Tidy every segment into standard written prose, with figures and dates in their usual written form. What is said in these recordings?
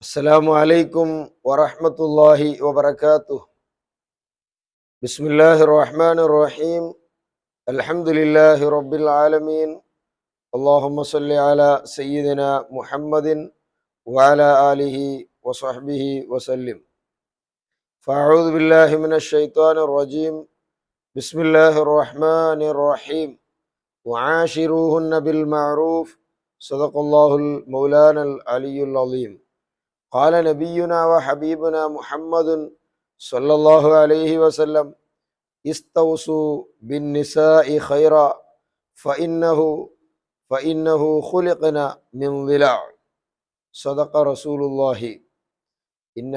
السلام عليكم ورحمة الله وبركاته. بسم الله الرحمن الرحيم. الحمد لله رب العالمين. اللهم صل على سيدنا محمد وعلى آله وصحبه وسلم. فأعوذ بالله من الشيطان الرجيم. بسم الله الرحمن الرحيم. وعاشروهن بالمعروف. صدق الله المولانا العلي العظيم. قال نبينا وحبيبنا محمد صلى الله عليه وسلم: استوصوا بالنساء خيرا فإنه خلقنا من ضلع. صدق رسول الله. إن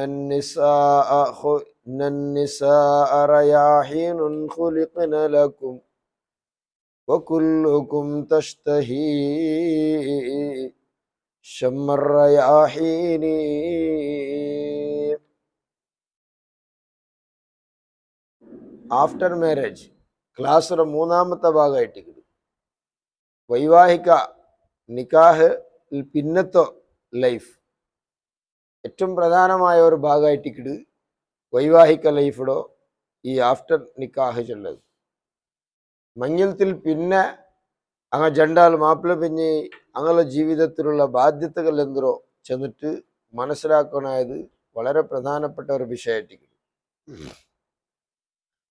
النساء رياحين خلقن لكم وكلكم تشتهي شم الرياحين. After marriage ക്ലാസ്സിലെ മൂന്നാമത്തെ ഭാഗമായിട്ടിരിക്കുന്നു. വൈവാഹിക നിക്കാഹ് പിന്നത്തെ ലൈഫ് ഏറ്റവും പ്രധാനമായ ഒരു ഭാഗമായിട്ടിക്കിട് വൈവാഹിക ലൈഫിടോ ഈ ആഫ്റ്റർ നിക്കാഹ് ചൊല്ലത് മഞ്ഞത്തിൽ പിന്നെ അങ്ങ് ജണ്ടാൽ മാപ്പിള പിഞ്ഞ് അങ്ങനെ ജീവിതത്തിലുള്ള ബാധ്യതകൾ എന്തോ ചെന്നിട്ട് മനസ്സിലാക്കണത് വളരെ പ്രധാനപ്പെട്ട ഒരു വിഷയമായിട്ടിരിക്കുന്നു.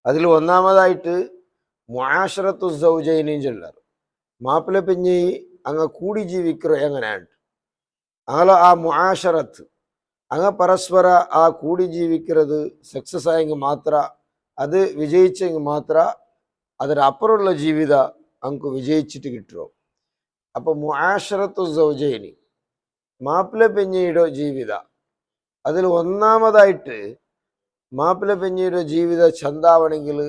അതിൽ ഒന്നാമതായിട്ട് മുആശറത്തു സൗജൈനിയും ചൊല്ലാറ്. മാപ്പിള പിഞ്ഞി അങ്ങ് കൂടി ജീവിക്കുക എങ്ങനെയാണ് അങ്ങനെ ആ മുആശറത്ത് അങ്ങ് പരസ്പര ആ കൂടി ജീവിക്കുന്നത് സക്സസ് ആയെങ്കിൽ മാത്ര അത് വിജയിച്ചെങ്കിൽ മാത്ര അതിനപ്പുറമുള്ള ജീവിത അങ്ങ് വിജയിച്ചിട്ട് കിട്ടുമോ. അപ്പോൾ മുആശറത്തു സൗജൈനി മാപ്പിള പിഞ്ഞിയുടെ ജീവിത അതിൽ ഒന്നാമതായിട്ട് മാപ്പിള പിഞ്ഞിയുടെ ജീവിത ചന്താവണമെങ്കിൽ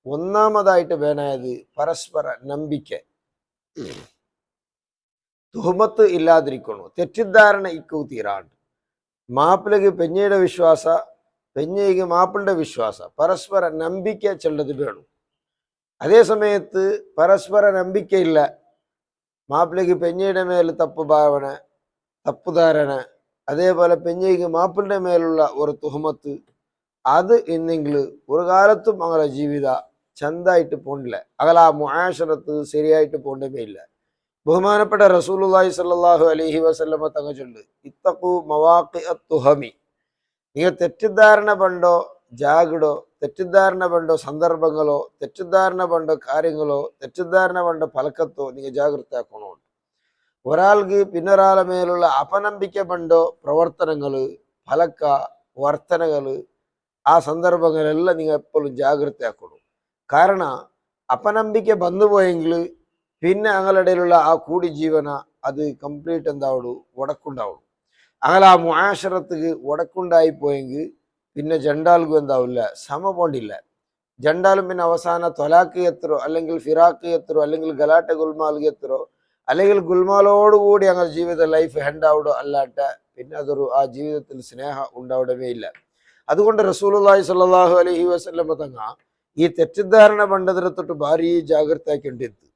ഒന്നാമതായിട്ട് വേണത് പരസ്പര നമ്പിക്ക, തുഹമത്ത് ഇല്ലാതിരിക്കണു, തെറ്റിദ്ധാരണ ഇക്കു തീരാണ്ട്. മാപ്പിളക്ക് പെഞ്ഞയുടെ വിശ്വാസ, പെഞ്ഞയ്ക്ക് മാപ്പിളുടെ വിശ്വാസ, പരസ്പര നമ്പിക്ക ചെല്ലത് വേണം. അതേ സമയത്ത് പരസ്പര നമ്പിക്കയില്ല, മാപ്പിളക്ക് പെഞ്ഞയുടെ മേൽ തപ്പ് ഭാവന, തപ്പുധാരണ, അതേപോലെ പെഞ്ഞയ്ക്ക് മാപ്പിളുടെ മേലുള്ള ഒരു തുഹമത്ത്, അത് ഇന്നെങ്കിൽ ഒരു കാലത്തും അങ്ങനെ ജീവിത ചന്തായിട്ട് പോണ്ടില്ല. അകല ആ മുആശറത്ത് ശരിയായിട്ട് പോണ്ടേ ഇല്ല. ബഹുമാനപ്പെട്ട റസൂലുള്ളാഹി സ്വല്ലല്ലാഹു അലൈഹി വസല്ലമ തങ്ങൾ ചൊല്ല്, ഇത്തഖു മവാഖിഅത് തുഹമി, നിങ്ങൾ തെറ്റിദ്ധാരണ പണ്ടോ ജാഗിടോ, തെറ്റിദ്ധാരണ പണ്ടോ സന്ദർഭങ്ങളോ, തെറ്റിദ്ധാരണ പണ്ടോ കാര്യങ്ങളോ, തെറ്റിദ്ധാരണ പണ്ടോ ഫലക്കത്തോ നിങ്ങൾ ജാഗ്രത. ഒരാൾക്ക് പിന്നൊരാളെ മേലുള്ള അപനമ്പിക്ക പണ്ടോ പ്രവർത്തനങ്ങള്, ഫലക്ക, വർത്തനകള്, ആ സന്ദർഭങ്ങളെല്ലാം നിങ്ങൾ എപ്പോഴും ജാഗ്രതയാക്കണം. കാരണം അപനമ്പിക്ക വന്നുപോയെങ്കിൽ പിന്നെ ഞങ്ങളുടെ ഇടയിലുള്ള ആ കൂടി ജീവന അത് കംപ്ലീറ്റ് എന്താവുള്ളൂ, ഉടക്കുണ്ടാവുള്ളൂ. അങ്ങനെ ആ മുആശറത്തുക്ക് ഉടക്കുണ്ടായി പോയെങ്കിൽ പിന്നെ ജണ്ടാൽക്കും എന്താവില്ല, സമ പോണ്ടില്ല. ജണ്ടാലും പിന്നെ അവസാന തൊലാക്ക് എത്രോ, അല്ലെങ്കിൽ ഫിറാക്ക് എത്രോ, അല്ലെങ്കിൽ ഗലാട്ട ഗുൽമാൽ എത്രോ, അല്ലെങ്കിൽ ഗുൽമാലോടുകൂടി അങ്ങനെ ജീവിത ലൈഫ് ഹെൻഡാവിടോ അല്ലാട്ട പിന്നെ അതൊരു ആ ജീവിതത്തിൽ സ്നേഹം ഉണ്ടാവിടമേ ഇല്ല. അതുകൊണ്ട് റസൂലുള്ളാഹി സ്വല്ലല്ലാഹു അലൈഹി വസല്ലമ തങ്ങ ഈ തെറ്റിദ്ധാരണ പണ്ടതിനെ തൊട്ട് ഭാരി ജാഗ്രതയാക്കേണ്ടിരുന്നു.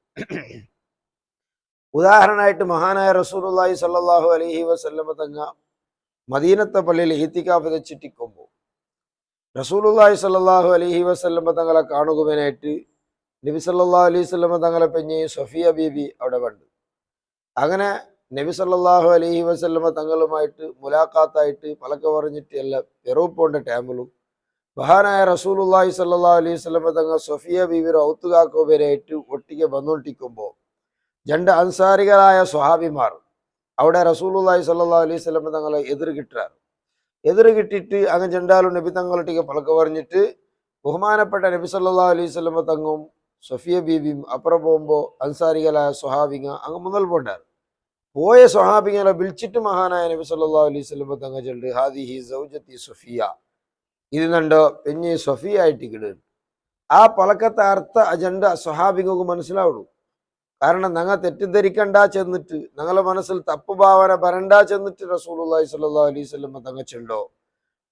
ഉദാഹരണമായിട്ട് മഹാനായ റസൂലുള്ളാഹി സ്വല്ലല്ലാഹു അലൈഹി വസല്ലമ തങ്ങ മദീനത്തെ പള്ളിയിൽ ഇത്തികാഫ് വെച്ചിട്ടിക്കുമ്പോൾ റസൂലുള്ളാഹി സ്വല്ലല്ലാഹു അലൈഹി വസല്ലമ തങ്ങളെ കാണുകവനായിട്ട് നബി സല്ലല്ലാഹു അലൈഹി വസല്ലമ തങ്ങളെ പെഞ്ഞ് സഫിയ ബീബി അവിടെ കണ്ടു. അങ്ങനെ നബി സല്ലല്ലാഹു അലൈഹി വസല്ലമ തങ്ങളുമായിട്ട് മുലാഖാത്തായിട്ട് പലക്കെ പറഞ്ഞിട്ട് എല്ലാം എറോപ്പോണ്ട ടൈമിലും മഹാനായ റസൂലുള്ളാഹി സ്വല്ലല്ലാഹു അലൈഹി വസല്ലമ തങ്ങൾ സഫിയ ബീവിയുടെ ഔത്തുകാക്കോവരായിട്ട് ഒട്ടിಗೆ ಬಂದುകൊണ്ടിരിക്കുമ്പോൾ രണ്ട് അൻസാരികളായ സ്വഹാബിമാർ അവിടെ റസൂലുള്ളാഹി സ്വല്ലല്ലാഹു അലൈഹി വസല്ലമ തങ്ങളെ എതിർ കിട്ടിയിട്ട് അങ്ങ് ചെണ്ടാലും നബി തങ്ങളൊട്ടിಗೆ പലക്കെ പറഞ്ഞിട്ട് ബഹുമാനപ്പെട്ട നബി സല്ലല്ലാഹു അലൈഹി വസല്ലമ തങ്ങും സഫിയ ബീബിയും അപ്പുറം പോകുമ്പോൾ അൻസാരികളായ സ്വഹാബിങ്ങ അങ്ങ് മുന്നൽ പോണ്ടാർ. പോയ സ്വഹാബിങ്ങളെ വിളിച്ചിട്ട് മഹാനായ നബി സല്ലല്ലാഹു അലൈഹി വസല്ലമ തങ്ങൾ ചൊല്ലി, ഹാദിഹി സൗജത്തി സഫിയ, ഇത് കണ്ടോ പെഞ്ഞ് സഫിയ ആയിട്ട് കിട്. ആ പലക്കത്തെ അർത്ഥ അജണ്ട സ്വഹാബിങ്ങൾക്ക് മനസ്സിലാവുള്ളൂ. കാരണം ഞങ്ങൾ തെറ്റിദ്ധരിക്കണ്ട ചെന്നിട്ട്, ഞങ്ങളെ മനസ്സിൽ തപ്പുഭാവന വരണ്ട ചെന്നിട്ട് റസൂലുള്ളാഹി സ്വല്ലല്ലാഹു അലൈഹി വസല്ലമ തങ്ങൾ ചെല്ലോ.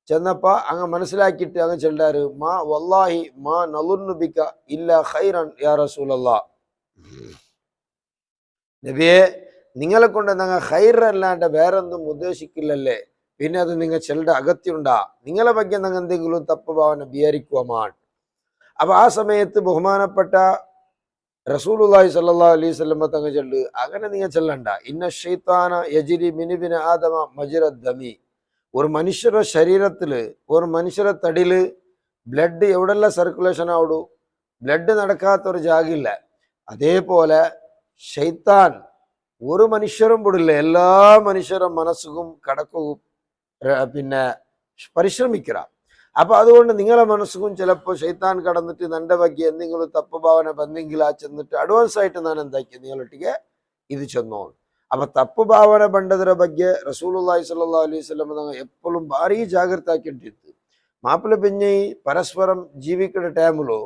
ചെന്നപ്പോ അങ്ങ് മനസ്സിലാക്കിയിട്ട് അങ്ങ് ചെല്ലാറ്, മാ വല്ലാഹി മാ നളുന്നു ബിക ഇല്ലാ ഖൈറൻ യാ റസൂലല്ലാഹ്, നബിയെ നിങ്ങളെ കൊണ്ട് ഞങ്ങൾ ഖൈർ അല്ലാണ്ട് വേറൊന്നും ഉദ്ദേശിക്കില്ലല്ലേ, പിന്നെ അത് നിങ്ങൾ ചെല്ലേണ്ട അഗത്യമുണ്ടാ, നിങ്ങളെ ಬಗ್ಗೆ നിങ്ങൾ എന്തെങ്കിലും തപ്പ് ഭാവന വിചാരിക്കുവാൻ. അപ്പൊ ആ സമയത്ത് ബഹുമാനപ്പെട്ട റസൂലുള്ളാഹി സ്വല്ലല്ലാഹു അലൈഹി വസല്ലം തങ്ങൾ ചൊല്ലു, അങ്ങനെ നിങ്ങൾ ചെല്ലണ്ട. ഇന്ന ഷൈത്താന യജ്രി മിൻ ഇബ്നി ആദമ മജ്റ ദമി. ഒരു മനുഷ്യരുടെ ശരീരത്തില്, ഒരു മനുഷ്യരുടെ തടിയില് ബ്ലഡ് എവിടെല്ലാം സർക്കുലേഷൻ ആവിടൂ, ബ്ലഡ് നടക്കാത്ത ഒരു ജാഗില്ല. അതേപോലെ ഷൈത്താൻ ഒരു മനുഷ്യരും വിടില്ല, എല്ലാ മനുഷ്യരുടെ മനസ്സും കടക്കും പിന്നെ പരിശ്രമിക്കുക. അപ്പൊ അതുകൊണ്ട് നിങ്ങളെ മനസ്സും ചിലപ്പോൾ ഷൈത്താൻ കടന്നിട്ട് നന്റെ ಬಗ್ಗೆ എന്തെങ്കിലും തപ്പ് ഭാവന ಬಂದೆങ്കിൽ ആ ചെന്നിട്ട് അഡ്വാൻസ് ആയിട്ട് ഞാൻ എന്താക്കി നിങ്ങളൊಟ್ಟಿಗೆ ഇത് ചെന്നോ. അപ്പൊ ತಪ್ಪು ಭಾವನೆ ಬಂದದರ ಬಗ್ಗೆ ರಸೂಲುಲ್ಲಾಹಿ ಸಲ್ಲಲ್ಲಾಹು ಅಲೈಹಿ ವಸಲ್ಲಂ ತങ്ങൾ എപ്പോഴും ಭಾರಿ ಜಾಗೃತ ಆಗಿಟ್ಟಿತ್ತು. മാപ്പിള പെഞ്ഞൈ പരസ്പരം ജീവിക്കുന്ന ടൈമിലോ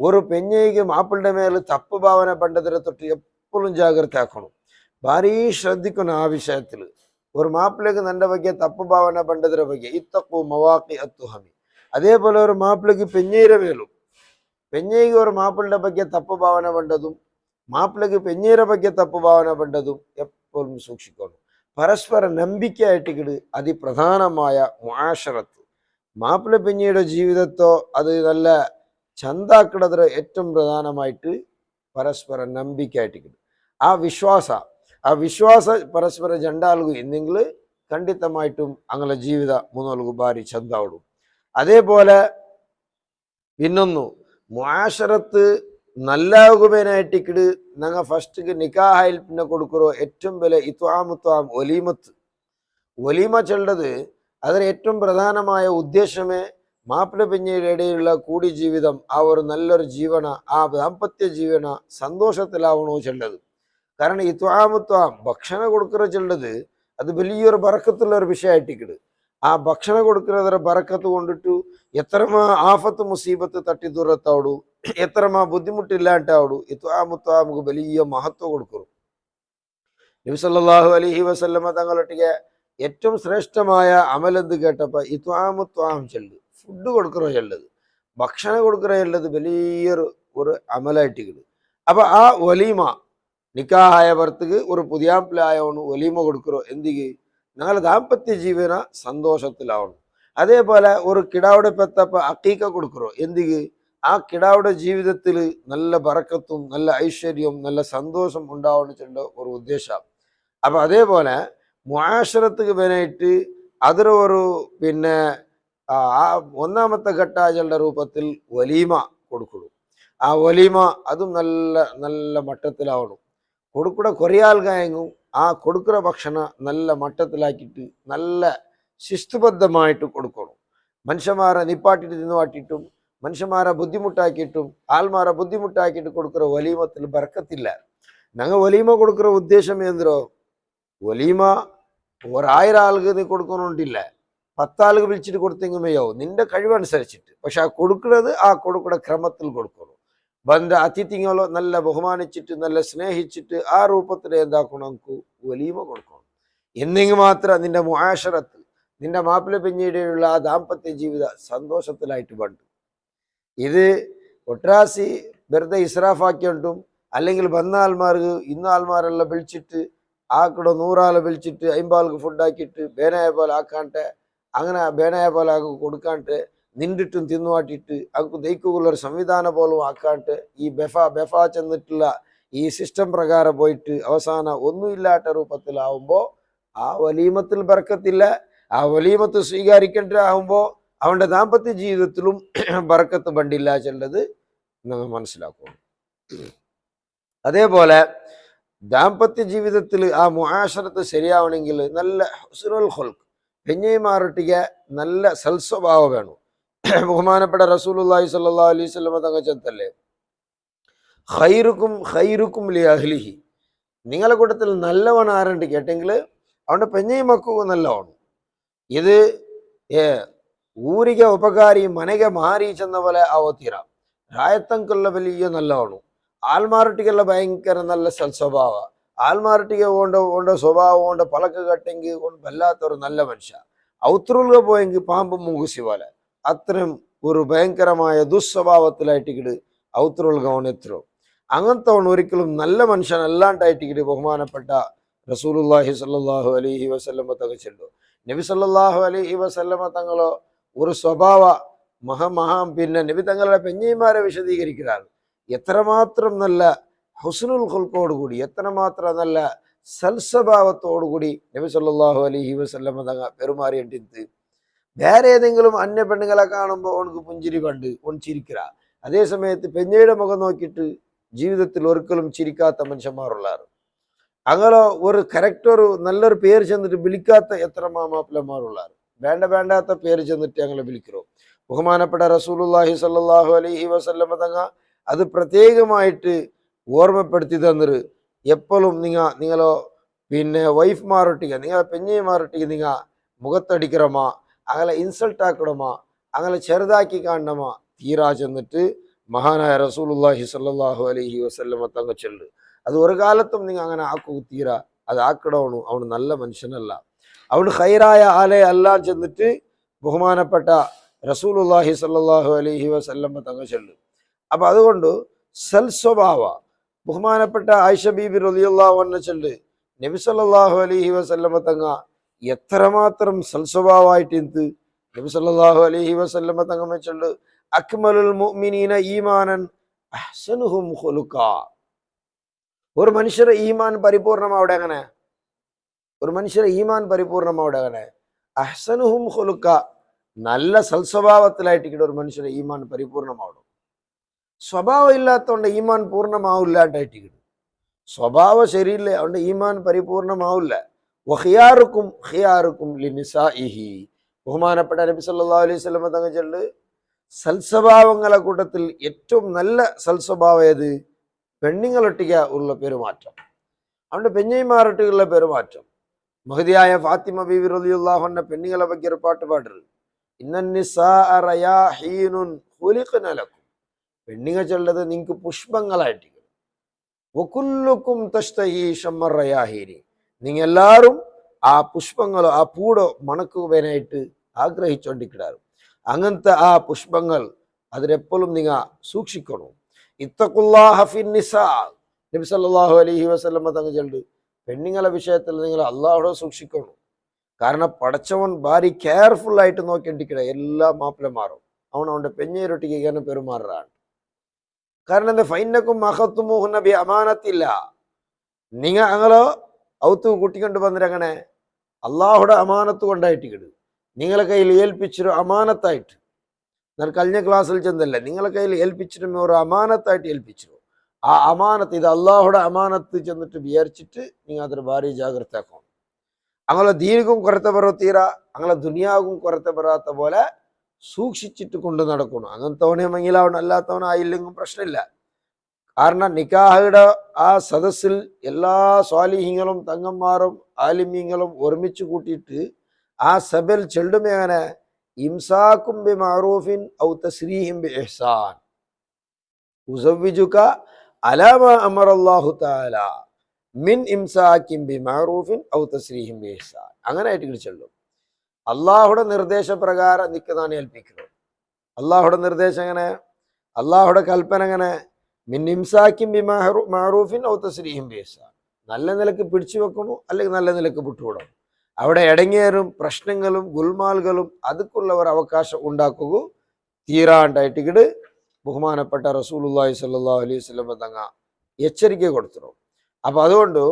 ഒരു പെഞ്ഞൈക്ക് മാപ്പിളുടെ മേൽ തപ്പ് ഭാവന പണ്ടതിരെ തൊട്ട് എപ്പോഴും ജാഗ്രത ആക്കണം, ഭാരി ശ്രദ്ധിക്കണം ആ വിഷയത്തിൽ. ഒരു മാപ്പിളക്ക് നന്റെ ಬಗ್ಗೆ തപ്പ് ഭാവന പണ്ടതിരെ ಬಗ್ಗೆ ഇത്തഖു മവാഖി അത്തുഹമി. അതേപോലെ ഒരു മാപ്പിളക്ക് പെഞ്ഞൈര മേലും, പെഞ്ഞൈക്ക് ഒരു മാപ്പിളുടെ ಬಗ್ಗೆ തപ്പ് ഭാവന പണ്ടതും മാപ്പിളക്ക് പെഞ്ഞൈര ಬಗ್ಗೆ തപ്പ് ഭാവന പണ്ടതും എപ്പോഴും സൂക്ഷിക്കണം. പരസ്പര നമ്പിക്കയായിട്ടിക്കിട് അതിപ്രധാനമായ മുആശറത്ത് മാപ്പിള പെഞ്ഞയുടെ ജീവിതത്തോ അത് നല്ല ചന്താക്കിടത്ര ഏറ്റവും പ്രധാനമായിട്ട് പരസ്പര നമ്പിക്കയായിട്ടിക്കിട് ആ വിശ്വാസ പരസ്പര ജണ്ടാൽಗು എന്നെങ്കിൽ ಖಂಡಿತമായിട്ടും അങ്ങനെ ജീവിത മുന്നോൽಗು ഭാരി ചന്താവിടും. അതേപോലെ പിന്നൊന്നു മുആശറത്ത് നല്ലാകുമേനായിട്ടിക്കിട് ഞങ്ങൾ ഫസ്റ്റ് നിക്കാഹായിൽ പിന്നെ കൊടുക്കുറോ ഏറ്റവും വില ഇത്വാമുത്വാം ഒലീമത്ത്. ഒലീമ ചെല്ലത് അതിന് ഏറ്റവും പ്രധാനമായ ഉദ്ദേശമേ മാപ്പിള പെഞ്ഞയുടെ ഇടയിലുള്ള കൂടി ജീവിതം, ആ ഒരു നല്ലൊരു ജീവന, ആ ദാമ്പത്യ ജീവന സന്തോഷത്തിലാവണോ ചെല്ലത്. കാരണം ഇത്വാമുത്വാം ഭക്ഷണം കൊടുക്കുക ചെല്ലത് അത് വലിയൊരു ബറക്കത്തുള്ള ഒരു വിഷയമായിട്ടിക്കിട്. ആ ഭക്ഷണം കൊടുക്കുന്നതിന്റെ ബറക്കത്ത് കൊണ്ടിട്ട് എത്രമാ ആഫത്ത് മുസീബത്ത് തട്ടിദൂരത്താവടു, എത്രമാ ബുദ്ധിമുട്ടില്ലാണ്ടാവടു. ഇത്വാമുത്വാമുക്ക് വലിയ മഹത്വം കൊടുക്കും. നബി സല്ലല്ലാഹു അലൈഹി വസല്ലമ തങ്ങളൊട്ടിಗೆ ഏറ്റവും ശ്രേഷ്ഠമായ അമലെന്ത് കേട്ടപ്പോ ഇത്വാമുത്വാം ചെല്ലു, ഫുഡ് കൊടുക്കറോ ചെല്ലത്, ഭക്ഷണം കൊടുക്കറോ ചെല്ലത് വലിയൊരു ഒരു അമലായിട്ടിക്കിട്. അപ്പൊ ആ ഒലീമ നിക്കാഹായ ഭർത്തക്ക് ഒരു പുതിയാപ്പിലായവണ് ഒലീമ കൊടുക്കറോ എന്തിക്ക് ഞങ്ങളെ ദാമ്പത്യ ജീവന സന്തോഷത്തിലാവണം. അതേപോലെ ഒരു കിടാവിടെ പെത്തപ്പ അക്കീക്ക കൊടുക്കറോ എന്തിക്ക് ആ കിടാവിടെ ജീവിതത്തിൽ നല്ല ബറക്കത്തും നല്ല ഐശ്വര്യവും നല്ല സന്തോഷം ഉണ്ടാവണിച്ചുണ്ട ഒരു ഉദ്ദേശം. അപ്പൊ അതേപോലെ മുആശറത്തുക്ക് വേനായിട്ട് അതിന് ഒരു പിന്നെ ആ ഒന്നാമത്തെ ഘട്ടാചളുടെ രൂപത്തിൽ വലീമ കൊടുക്കണം. ആ വലീമ അതും നല്ല നല്ല മട്ടത്തിലാവണം. കൊടുക്കുന്ന കുറേ ആൾക്കായെങ്കും ആ കൊടുക്കുന്ന ഭക്ഷണം നല്ല മട്ടത്തിലാക്കിയിട്ട് നല്ല ശിസ്തുബദ്ധമായിട്ട് കൊടുക്കണം. മനുഷ്യന്മാരെ നിപ്പാട്ടിട്ട് തിന്നുവാട്ടിട്ടും മനുഷ്യന്മാരെ ബുദ്ധിമുട്ടാക്കിയിട്ടും ആൾമാരെ ബുദ്ധിമുട്ടാക്കിയിട്ട് കൊടുക്കുന്ന വലീമത്തിൽ ബർക്കത്തില്ല. ഞങ്ങൾ വലീമ കൊടുക്കുന്ന ഉദ്ദേശം എന്തോ, വലീമ ഒരായിരം ആൾക്ക് നീ കൊടുക്കണോണ്ടില്ല, 10 ആൾക്ക് വിളിച്ചിട്ട് കൊടുത്തെങ്കിൽ മതിയാവും നിന്റെ കഴിവനുസരിച്ചിട്ട്. പക്ഷെ ആ കൊടുക്കുന്നത് ആ കൊടുക്കുന്ന ക്രമത്തിൽ കൊടുക്കണം. ബന്ധ അതിഥികളോ നല്ല ബഹുമാനിച്ചിട്ട് നല്ല സ്നേഹിച്ചിട്ട് ആ രൂപത്തിൽ എന്താക്കണം, നമുക്ക് വലീമ കൊടുക്കണം. എന്നെങ്കിൽ മാത്രം നിന്റെ മുആശറത്ത് നിന്റെ മാപ്പിള പെഞ്ഞിടെയുള്ള ആ ദാമ്പത്യ ജീവിത സന്തോഷത്തിലായിട്ട് പണ്ട്. ഇത് ഒട്രാസി വെറുതെ ഇസ്രാഫാക്കിയിട്ടും അല്ലെങ്കിൽ വന്ന ആൾമാർക്ക് ഇന്ന ആൾമാരെല്ലാം വിളിച്ചിട്ട് ആ കൂടെ 100 ആളെ വിളിച്ചിട്ട് 50 ആൾക്ക് ഫുഡാക്കിയിട്ട് ബേനായ പോലെ ആക്കാണ്ട് അങ്ങനെ ബേനായ പോലെ ആൾക്ക് കൊടുക്കാണ്ട് നിന്നിട്ടും തിന്നുവാട്ടിയിട്ട് അവർക്ക് ദൈക്കുള്ളൊരു സംവിധാനം പോലും ആക്കാണ്ട് ഈ ബെഫ ചെന്നിട്ടുള്ള ഈ സിസ്റ്റം പ്രകാരം പോയിട്ട് അവസാനം ഒന്നുമില്ലാത്ത രൂപത്തിലാവുമ്പോൾ ആ വലീമത്തിൽ ബർക്കത്തില്ല. ആ വലീമത്ത് സ്വീകരിക്കേണ്ടതാകുമ്പോൾ അവൻ്റെ ദാമ്പത്യ ജീവിതത്തിലും ബർക്കത്ത് ബണ്ടില്ല ചെല്ലത് നമ്മൾ മനസ്സിലാക്കണം. അതേപോലെ ദാമ്പത്യ ജീവിതത്തിൽ ആ മുആശറത്ത് ശരിയാവണമെങ്കിൽ നല്ല ഹുസ്നുൽ ഖുൽഖ് പെഞ്ഞൈമാരൊട്ടിಗೆ നല്ല സൽസ്വഭാവം വേണം. ബഹുമാനപ്പെട്ട റസൂലുള്ളാഹി സ്വല്ലല്ലാഹു അലൈഹി വസല്ലം തങ്ങൾ ചെന്നല്ലേ, ഖൈറുക്കും ലി അഹ്ലിഹി, നിങ്ങളെ കൂട്ടത്തിൽ നല്ലവൻ ആരുണ്ട് കേട്ടെങ്കിൽ അവൻ്റെ പെഞ്ഞൈ മക്കൾക്ക് നല്ലവണ്. ഇത് ಊರಿಗೆ ಉಪಕಾರಿ ಮನೆಗೆ ಮಾರಿ ಚೆನ್ನ പോലെ ആവത്തീര. ರಾಯತಂಕಲ್ಲ വലിയ നല്ലവണ്, ആൽമാരൊട്ടിಗೆಲ್ಲ ഭയങ്കര നല്ല സൽസ്വഭാവ, ആൽമാരൊട്ടിಗೆ ഓണ്ട സ്വഭാവം കൊണ്ട് പലക്ക് കട്ടെങ്കിൽ വല്ലാത്തൊരു നല്ല മനുഷ്യ. ഔത്തറുക പോയെങ്കിൽ പാമ്പ് മുಗುಸಿ പോലെ അത്രയും ഒരു ഭയങ്കരമായ ദുസ്വഭാവത്തിലായിട്ടിക്കിട് ഔത്തറുക അവനെത്രോ. അങ്ങനത്തെ അവൻ ഒരിക്കലും നല്ല മനുഷ്യൻ അല്ലാണ്ടായിട്ടിക്കിട് ബഹുമാനപ്പെട്ട റസൂലുള്ളാഹി സ്വല്ലല്ലാഹു അലൈഹി വസല്ലം തങ്ങൾ ചെല്ലു. നബി സല്ലല്ലാഹു അലൈഹി വസല്ലമ തങ്ങളോ ഒരു സ്വഭാവ പിന്നെ നബി തങ്ങളുടെ പെഞ്ഞിമാരെ വിശദീകരിக்கிறார். എത്രമാത്രം നല്ല ഹുസ്നുൽ ഖുൽഖോടുകൂടി, എത്രമാത്രം നല്ല സൽസ്വഭാവത്തോടുകൂടി നബി സല്ലല്ലാഹു അലൈഹി വസല്ലമ തങ്ങൾ പെരുമാറിയിട്ടുണ്ട്. വേറെ ഏതെങ്കിലും അന്യ പെണ്ണുങ്ങളെ കാണുമ്പോൾ ഓനക്ക് പുഞ്ചിരി കണ്ട് ഓൻ ചിരിക്കുക. അതേ സമയത്ത് പെഞ്ഞയുടെ മുഖം നോക്കിയിട്ട് ജീവിതത്തിൽ ഒരിക്കലും ചിരിക്കാത്ത മനുഷ്യന്മാരുള്ളാറ്. അങ്ങനെ ഒരു കറക്റ്റ് ഒരു നല്ലൊരു പേര് ചെന്നിട്ട് വിളിക്കാത്ത എത്ര മാപ്പിളമാരുള്ളാറ്. വേണ്ടാത്ത പേര് ചെന്നിട്ട് ഞങ്ങളെ വിളിக்கிறோம். ബഹുമാനപ്പെട്ട റസൂലുള്ളാഹി സ്വല്ലല്ലാഹു അലൈഹി വസല്ലമ തങ്ങ അത് പ്രത്യേകമായിട്ട് ഓർമ്മപ്പെടുത്തി തന്നത്, എപ്പോഴും നിങ്ങളോ പിന്നെ വൈഫ്മാരൊട്ടിക നിങ്ങളെ പെഞ്ഞിമാരൊട്ടിക നിങ്ങൾ മുഖത്തടിக்கிறമാ, അങ്ങനെ ഇൻസൾട്ട് ആക്കണമാ, അങ്ങനെ ചെറുതാക്കി കാണണമാ തീരാ ചെന്നിട്ട് മഹാനായ റസൂലുള്ളാഹി സ്വല്ലല്ലാഹു അലൈഹി വസല്ലമ തങ്ങ ചൊല്ല്. അത് ഒരു കാലത്തും നിങ്ങൾ അങ്ങനെ ആക്കൂ തീരാ. അത് ആക്കണവണു അവന് നല്ല മനുഷ്യനല്ല, അവന് ഖൈറായ ആലെ അല്ലാ ചെന്നിട്ട് ബഹുമാനപ്പെട്ട റസൂലുള്ളാഹി സ്വല്ലല്ലാഹു അലൈഹി വസല്ലമ തങ്ങ ചൊല്ല്. അപ്പം അതുകൊണ്ട് സൽസ്വഭാവ ബഹുമാനപ്പെട്ട ആയിഷ ബീബി റളിയല്ലാഹു അൻഹ ചൊല്ല്, നബി സല്ലല്ലാഹു അലൈഹി വസല്ലമ തങ്ങ എത്രമാത്രം സൽസ്വഭാവമായിട്ട് എന്ത് നബി സല്ലല്ലാഹു അലൈഹി വസല്ലമ തങ്ങ ചൊല്ല്, അക്മലുൽ മുഅ്മിനീന ഈമാനൻ അഹ്സനുഹും ഖുലുഖാ. ഒരു മനുഷ്യരുടെ ഈമാൻ പരിപൂർണമാവിടെ എങ്ങനെ? ഒരു മനുഷ്യരുടെ ഈമാൻ പരിപൂർണമാവിടെ എങ്ങനെ? അഹ്സനുഹും ഖുലുഖാ, നല്ല സൽസ്വഭാവത്തിലായിട്ട് ഒരു മനുഷ്യരുടെ ഈമാൻ പരിപൂർണമാവണം. സ്വഭാവം ഇല്ലാത്തതുകൊണ്ട് ഈമാൻ പൂർണ്ണമാവില്ലാണ്ടായിട്ട്, സ്വഭാവം ശരിയില്ല അതുകൊണ്ട് ഈമാൻ പരിപൂർണമാവില്ല. വഖിയാറുക്കും ഖിയാറുക്കും ലിനിസാഇഹി. ബഹുമാനപ്പെട്ട നബി സല്ലല്ലാഹു അലൈഹി വസല്ലം തങ്ങൾ ചൊല്ല്, സൽസ്വഭാവങ്ങളെ കൂട്ടത്തിൽ ഏറ്റവും നല്ല സൽസ്വഭാവം ഏത്? പെണ്ണുങ്ങളൊട്ടിക ഉള്ള പെരുമാറ്റം. അതുകൊണ്ട് പെഞ്ഞൈമാരൊട്ടികളുള്ള പെരുമാറ്റം. മഹദിയായ ഫാത്തിമ ബീവി റളിയല്ലാഹു അൻഹ പെണ്ണുങ്ങളെ ಬಗ್ಗೆ ഒരു പാട്ട് പാടരുത്. ഇന്നന്നിസാഅ റയാഹീനുൻ ഖുലിഖന ലക്കും. പെണ്ണുങ്ങൾ ചൊല്ലത് നിങ്ങൾക്ക് പുഷ്പങ്ങളായിട്ട്. വകുല്ലുക്കും തഷ്തഹി ശമ്മർ റയാഹീനി. നിങ്ങൾ എല്ലാവരും ആ പുഷ്പങ്ങളോ ആ പൂടോ മണക്കുവാനായിട്ട് ആഗ്രഹിച്ചുകൊണ്ടിരിക്കാറ്. അങ്ങനത്തെ ആ പുഷ്പങ്ങൾ അതിലെപ്പോഴും നിങ്ങൾ സൂക്ഷിക്കണം. ഇത്തഖുല്ലാഹ ഫിന്നിസാ. നബി സല്ലല്ലാഹു അലൈഹി വസല്ലം തങ്ങൾ ചൊല്ല്, പെണ്ണുങ്ങളെ വിഷയത്തിൽ നിങ്ങൾ അള്ളാഹുടെ സൂക്ഷിക്കണം. കാരണം പടച്ചവൻ ഭാര്യ കെയർഫുൾ ആയിട്ട് നോക്കിണ്ടിരിക്കണ എല്ലാ മാപ്പിളമാരും അവൻ്റെ പെഞ്ഞേരൊട്ടിക്ക് ഇങ്ങനെ പെരുമാറാണ്. കാരണം എന്താ? ഫൈനക്കും മഹത്തുമൂഹുന്ന ബി അമാനത്തില്ല. നിങ്ങൾ ഞങ്ങളോ ഔത്ത് കൂട്ടിക്കൊണ്ട് വന്നിരങ്ങനെ അള്ളാഹുടെ അമാനത്ത് കൊണ്ടായിട്ടിക്കട് നിങ്ങളെ കയ്യിൽ ഏൽപ്പിച്ചൊരു അമാനത്തായിട്ട്. ഞാൻ കഴിഞ്ഞ ക്ലാസ്സിൽ ചെന്നല്ലേ, നിങ്ങളെ കയ്യിൽ ഏൽപ്പിച്ചിട്ട് ഒരു അമാനത്തായിട്ട് ഏൽപ്പിച്ചു. ആ അമാനത്ത് ഇത് അള്ളാഹുടെ അമാനത്ത് ചെന്നിട്ട് വിചാരിച്ചിട്ട് നിങ്ങൾ അതൊരു ഭാര്യ ജാഗ്രത ആക്കണം. അങ്ങനെ ദീനിക്കും കുറത്തെ പറത്തീര, അങ്ങനെ ദുനിയാവും കുറത്തെ പെറാത്ത പോലെ സൂക്ഷിച്ചിട്ട് കൊണ്ട് നടക്കണം. അങ്ങനത്തവനെ മങ്ങിലാവണം, അല്ലാത്തവനായില്ലെങ്കിലും പ്രശ്നമില്ല. കാരണം നിക്കാഹയുടെ ആ സദസ്സിൽ എല്ലാ സ്വാലിഹീങ്ങളും തങ്ങന്മാരും ആലിമീങ്ങളും ഒരുമിച്ച് കൂട്ടിയിട്ട് ആ സഭയിൽ ചെല്ലുമേങ്ങനെ ഇംസാക്കും ബി മഅറൂഫിൻ ഔ തസ്രീഹിം ബി ഇഹ്സാൻ ഉസവ്വിജുക അലാ മാ അമറല്ലാഹു തആല മിൻ ഇംസാക്കിൻ ബി മഅറൂഫിൻ ഔ തസ്രീഹിം ബി ഇഹ്സാൻ. അങ്ങനെ ആയിട്ട് ചെല്ലും. അള്ളാഹുടെ നിർദ്ദേശപ്രകാരം നിൽക്കുന്നതാണ് ഏൽപ്പിക്കുന്നത്. അള്ളാഹുടെ നിർദ്ദേശം എങ്ങനെ? അള്ളാഹുടെ കൽപ്പന എങ്ങനെ? മിൻ ഇംസാക്കിൻ ബി മഅറൂഫിൻ ഔ തസ്രീഹിം ബി ഇഹ്സാൻ. നല്ല നിലക്ക് പിടിച്ചു വെക്കണു, അല്ലെങ്കിൽ നല്ല നിലക്ക് വിട്ടുവിടണം. അവിടെ ഇടങ്ങേറും പ്രശ്നങ്ങളും ഗുൽമാലുകളും അതുക്കുള്ളവർ അവകാശം ഉണ്ടാക്കുക തീരാണ്ടായിട്ട് ബഹുമാനപ്പെട്ട റസൂലുള്ളാഹി സ്വല്ലല്ലാഹു അലൈഹി വസല്ലം തങ്ങ എച്ചരിക്ക കൊടുത്തിരും. അപ്പം അതുകൊണ്ട്